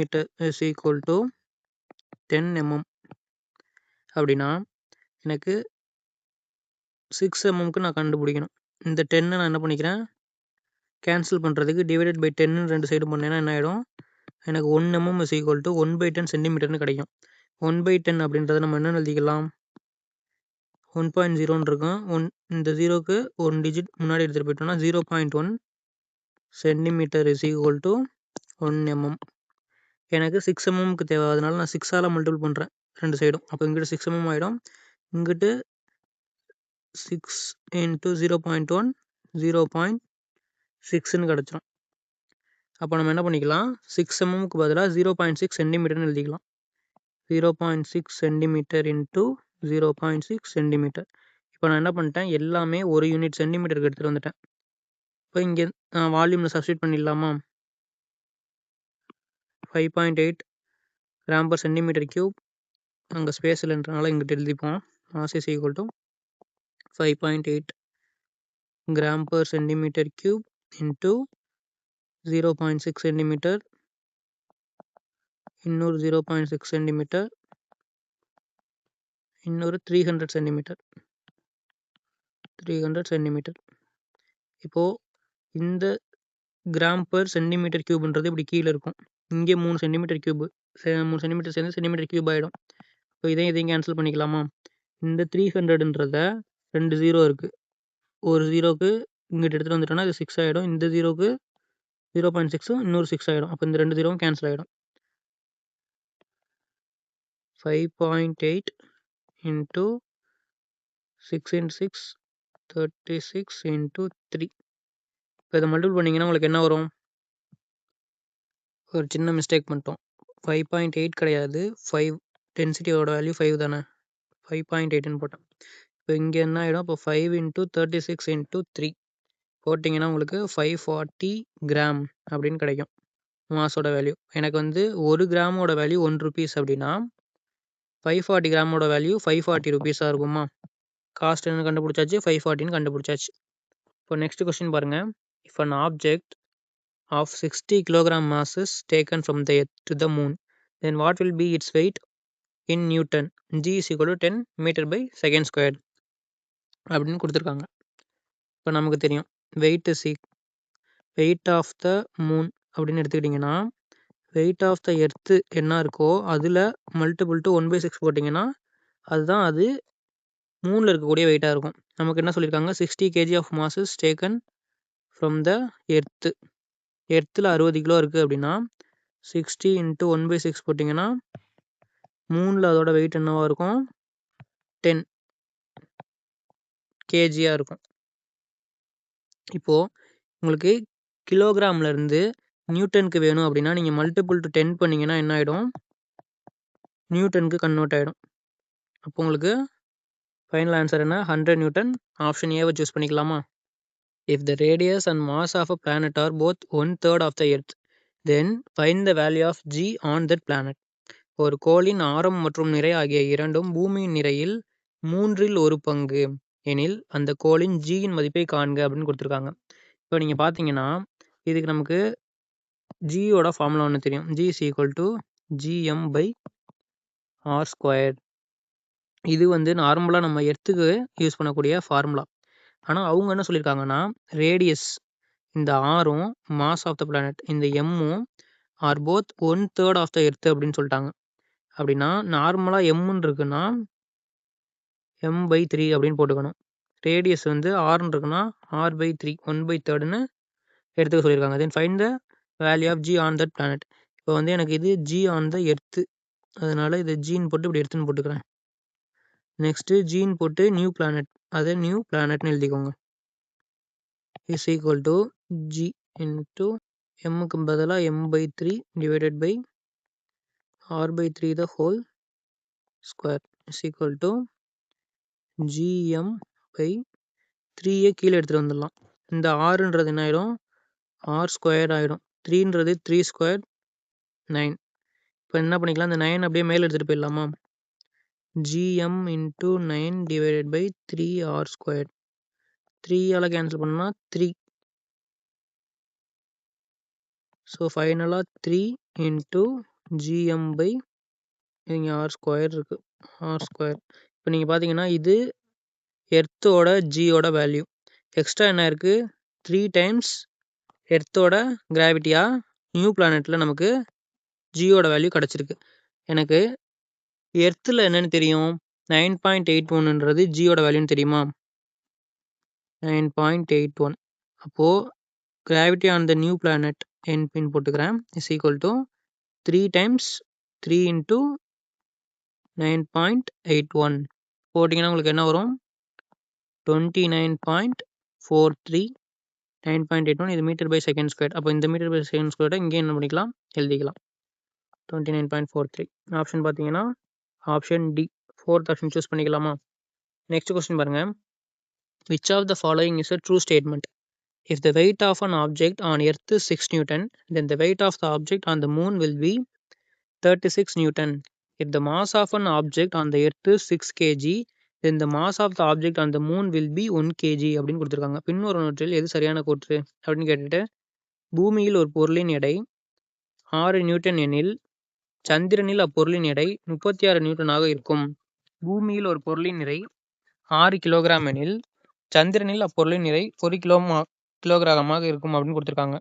is equal to 10 mm. அப்படின்னா எனக்கு 6 mmக்கு நான் கண்டுபிடிக்கணும். இந்த 10 நான் என்ன பண்ணிக்கிறேன், கேன்சல் பண்ணுறதுக்கு டிவைடட் பை 10 ரெண்டு சைடு பண்ணேன்னா என்ன ஆகிடும், எனக்கு 1 mm is equal to 1/10 cm கிடைக்கும். 1/10 அப்படின்றத நம்ம என்ன எழுதிக்கலாம், 1.0 இருக்கும். இந்த 0க்கு 1 டிஜிட் முன்னாடி எடுத்துகிட்டு போயிட்டோம்னா 0.1 cm is equal to 1 mm. எனக்கு 6 mmக்கு தேவை. அதனால நான் 6ஆல் மல்டிபிள் பண்ணுறேன் ரெண்டு சைடும். அப்போ இங்கிட்டு 6 mm ஆகிடும். இங்கிட்டு 6 × 0.1 0.6ன்னு கிடச்சிரும். அப்போ நம்ம என்ன பண்ணிக்கலாம், 6 mmக்கு பதிலாக 0.6 cm எழுதிக்கலாம். 0.6 cm × 0.6 cm. இப்போ நான் என்ன பண்ணிட்டேன், எல்லாமே ஒரு யூனிட் சென்டிமீட்டருக்கு எடுத்துகிட்டு வந்துட்டேன். இப்போ இங்கே நான் வால்யூமில் சப்ஸ்டியூட் பண்ணிடலாமா. 5.8 g/cm³. அங்கே ஸ்பேஸ் இல்லைன்றனால இங்கிட்ட எழுதிப்போம். Mass is equal to 5.8 g/cm³ into 0.6 cm, இன்னொரு 0.6 cm, இன்னொரு 300 cm. இப்போது இந்த g/cm³ இப்படி கீழே இருக்கும். இங்கே 3 cm³ 3 cm சேர்ந்து cm³ ஆகிடும். இப்போ இதையும் கேன்சல் பண்ணிக்கலாமா. இந்த 300ன்றத 2 0 இருக்குது. ஒரு 0க்கு இங்கிட்ட எடுத்துகிட்டு வந்துட்டோன்னா இது 6 ஆகிடும். இந்த 0க்கு 0.6 இன்னொரு 6 ஆகிடும். அப்போ இந்த 2 0வும் கேன்சல் ஆகிடும். 5.8 × 6 × 6 36 × 3. இப்போ இதை மல்டிபிள் பண்ணிங்கன்னா உங்களுக்கு என்ன வரும், ஒரு சின்ன மிஸ்டேக் பண்ணிட்டோம். 5.8 கிடையாது, 5. டென்சிட்டியோட வேல்யூ 5 தானே, 5.8ன்னு போட்டேன். இப்போ இங்கே என்ன ஆகிடும், இப்போ 5 × 36 × 3 போட்டிங்கன்னா உங்களுக்கு 540 கிராம் அப்படின்னு கிடைக்கும் மாஸோட வேல்யூ. எனக்கு வந்து 1 கிராமோட வேல்யூ 1 rupees அப்படின்னா 540 கிராமோட வேல்யூ 540 rupees-ஆக இருக்குமா. காஸ்ட் என்ன கண்டுபிடிச்சாச்சு, 540ன்னு கண்டுபிடிச்சாச்சு. இப்போ நெக்ஸ்ட் கொஸ்டின் பாருங்கள். If an object of 60 kg mass is taken from the earth to the moon, then what will be its weight in Newton? G is equal to 10 m/s² அப்படின்னு கொடுத்துருக்காங்க. இப்போ நமக்கு தெரியும் weight weight of the moon அப்படின்னு எடுத்துக்கிட்டிங்கன்னா wait of the earth என்ன இருக்கோ அதில் மல்டிபிள் டு 1/6 போட்டிங்கன்னா அதுதான் அது மூணில் இருக்கக்கூடிய வெயிட்டாக இருக்கும். நமக்கு என்ன சொல்லியிருக்காங்க 60 kg of mass is taken from the earth. எர்த்தில் 60 கிலோ இருக்குது அப்படின்னா 60 × 1/6 போட்டிங்கன்னா மூணில் அதோட வெயிட் என்னவாக இருக்கும் 10 kg இருக்கும். இப்போது உங்களுக்கு கிலோகிராம்லேருந்து நியூட்டனுக்கு வேணும் அப்படின்னா நீங்கள் மல்டிபிள் டு 10 பண்ணிங்கன்னா என்ன ஆகிடும் நியூட்டனுக்கு கன்வெர்ட் ஆகிடும். அப்போ உங்களுக்கு ஃபைனல் ஆன்சர் என்ன 100 நியூட்டன். ஆப்ஷன் ஏவை சூஸ் பண்ணிக்கலாமா? If the radius and mass of a planet are both 1/3 of the earth then find the value of G on that planet. ஒரு கோளின் ஆரம் மற்றும் நிறை ஆகிய இரண்டும் பூமியின் நிறையில் 1/3 எனில் அந்த கோளின் ஜியின் மதிப்பை காண்க அப்படின்னு கொடுத்துருக்காங்க. இப்போ நீங்கள் பார்த்தீங்கன்னா இதுக்கு நமக்கு ஜியோட ஃபார்முலா ஒன்று தெரியும். G is equal to gm/r². இது வந்து நார்மலாக நம்ம எர்த்துக்கு யூஸ் பண்ணக்கூடிய ஃபார்முலா. ஆனால் அவங்க என்ன சொல்லியிருக்காங்கன்னா ரேடியஸ் இந்த ஆரும் மாஸ் ஆஃப் த பிளானட் இந்த எம்மும் are both 1/3 of the earth அப்படின்னு சொல்லிட்டாங்க. அப்படின்னா நார்மலாக எம்முன்னு இருக்குன்னா m/3 அப்படின்னு போட்டுக்கணும். ரேடியஸ் வந்து ஆர்ன்னு இருக்குன்னா r/3 1/3ன்னு எடுத்துக்க சொல்லியிருக்காங்க. Then find the value of G on that planet. இப்போ வந்து எனக்கு இது ஜி ஆன் த எர்த்து, அதனால இது ஜின்னு போட்டு இப்படி எர்த்துன்னு போட்டுக்கிறேன். நெக்ஸ்ட்டு ஜின்னு போட்டு நியூ பிளானட், அதை நியூ பிளானட்னு எழுதிக்கோங்க. Is equal to g into எம்முக்கு பதிலாக m/3 divided by r/3 the whole square is equal to gm/3 கீழே எடுத்துகிட்டு வந்துடலாம். இந்த ஆறுன்றது என்ன ஆகிடும் r² ஆகிடும். 3ன்றது 3² 9. இப்போ என்ன பண்ணிக்கலாம் இந்த 9 அப்படியே மேலே எடுத்துகிட்டு போயிடலாமா? gm × 9 divided by 3r². 3ஆல் கேன்சல் பண்ணால் 3. ஸோ ஃபைனலாக 3 × gm/, இங்கே r² இருக்குது r². இப்போ நீங்கள் பார்த்தீங்கன்னா இது எர்த்தோட ஜியோட வேல்யூ. எக்ஸ்ட்ரா என்ன இருக்குது 3 டைம்ஸ் எர்த்தோட கிராவிட்டியாக நியூ பிளானட்டில் நமக்கு ஜியோட வேல்யூ கிடச்சிருக்கு. எனக்கு எர்த்தில் என்னென்னு தெரியும் 9.81ன்றது ஜியோட வேல்யூன்னு தெரியுமா? 9.81. அப்போது gravity on the new planet என்பின்னு போட்டுக்கிறேன் இஸ் ஈக்குவல் டு 3 டைம்ஸ் 3 × 9.81 போட்டிங்கன்னா உங்களுக்கு என்ன வரும் 29.43. 9.81 இது மீட்டர் பை செகண்ட் ஸ்கொயர். அப்போ இந்த மீட்டர் பை செகண்ட் ஸ்கொயரை இங்கே என்ன பண்ணிக்கலாம் எழுதிக்கலாம் 29.43. ஆப்ஷன் பார்த்தீங்கன்னா option D 4th option choose பண்ணிக்கலாமா? நெக்ஸ்ட் கொஸ்டின் பாருங்கள். Which of the following is a true statement? If the weight of an object on earth is 6 Newton, then the weight of the object on the moon will be 36 Newton. If the mass of an object on the earth is 6 kg, then the mass of the object on the moon will be 1 kg அப்படின்னு கொடுத்துருக்காங்க. பின்வருவனவற்றில் எது சரியான கூற்று அப்படின்னு கேட்டுட்டு பூமியில் ஒரு பொருளின் எடை 6 நியூட்டன் எனில் சந்திரனில் அப்பொருளின் எடை 36 நியூட்டனாக இருக்கும். பூமியில் ஒரு பொருளின் நிறை 6 கிலோகிராம் எனில் சந்திரனில் அப்பொருளின் நிறை 1 கிலோகிராமாக இருக்கும் அப்படின்னு கொடுத்துருக்காங்க.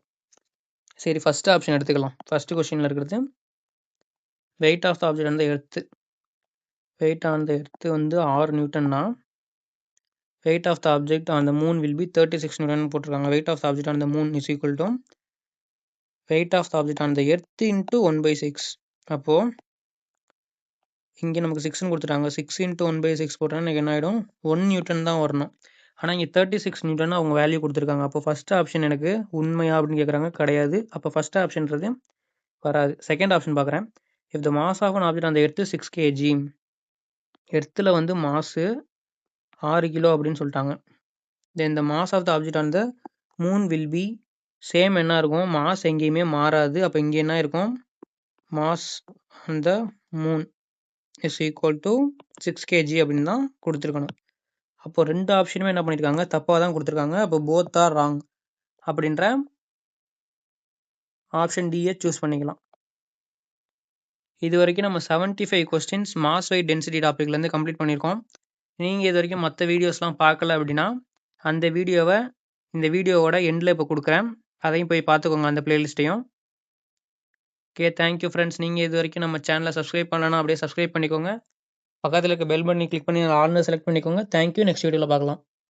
சரி, ஃபஸ்ட்டு ஆப்ஷன் எடுத்துக்கலாம். ஃபஸ்ட்டு கொஸ்டினில் இருக்கிறது weight of the object on the earth. Weight on the earth வந்து 6 நியூட்டன்னா weight of the object on the moon will be 36 newton போட்டிருக்காங்க. Weight of the object on the moon is equal to weight of the object on the earth into 1/6. அப்போது இங்கே நமக்கு 6ன்னு கொடுத்துட்டாங்க. 6 × 1/6 போட்டோன்னா எனக்கு என்ன ஆகிடும் 1 நியூட்டன் தான் வரணும். ஆனால் இங்கே 36 நியூட்டன் அவங்க வேல்யூ கொடுத்துருக்காங்க. அப்போ ஃபஸ்ட் ஆப்ஷன் எனக்கு உண்மையா அப்படின்னு கேட்குறாங்க, கிடையாது. அப்போ ஃபஸ்ட் ஆப்ஷன்றது வராது. செகண்ட் ஆப்ஷன் பார்க்குறேன். If the mass of an object அந்த எர்த்து 6 kg, எர்த்தில் வந்து மாசு 6 கிலோ அப்படின்னு சொல்லிட்டாங்க. Then the mass of the object on the moon will be same என்ன இருக்கும் மாஸ் எங்கேயுமே மாறாது. அப்போ இங்கே என்ன இருக்கும் mass on the moon is equal to 6 kg அப்படின்னு தான் கொடுத்துருக்கணும். அப்போ ரெண்டு ஆப்ஷனுமே என்ன பண்ணியிருக்காங்க தப்பாக தான் கொடுத்துருக்காங்க. அப்போ போத் ஆர் ராங் அப்படின்ற ஆப்ஷன் டியை சூஸ் பண்ணிக்கலாம். இது வரைக்கும் நம்ம 75 கொஸ்டின்ஸ் மாஸ் வெயிட் டென்சிட்டி டாப்பிக்லேருந்து கம்ப்ளீட் பண்ணியிருக்கோம். நீங்கள் இது வரைக்கும் மற்ற வீடியோஸ்லாம் பார்க்கல அப்படின்னா அந்த வீடியோவை இந்த வீடியோவோட எண்டில் இப்போ கொடுக்குறேன். அதையும் போய் பார்த்துக்கோங்க அந்த பிளேலிஸ்ட்டையும். Okay, thank you friends. நீங்கள் இது வரைக்கும் நம்ம சேனலை சப்ஸ்கிரைப் பண்ணலன்னா அப்படியே சப்ஸ்கிரைப் பண்ணிக்கோங்க. பக்கத்தில் இருக்க பெல் பட்டனை கிளிக் பண்ணி ஆல்னு செலக்ட் பண்ணிக்கோங்க. தேங்க்யூ. நெக்ஸ்ட் வீடியோவில் பார்க்கலாம்.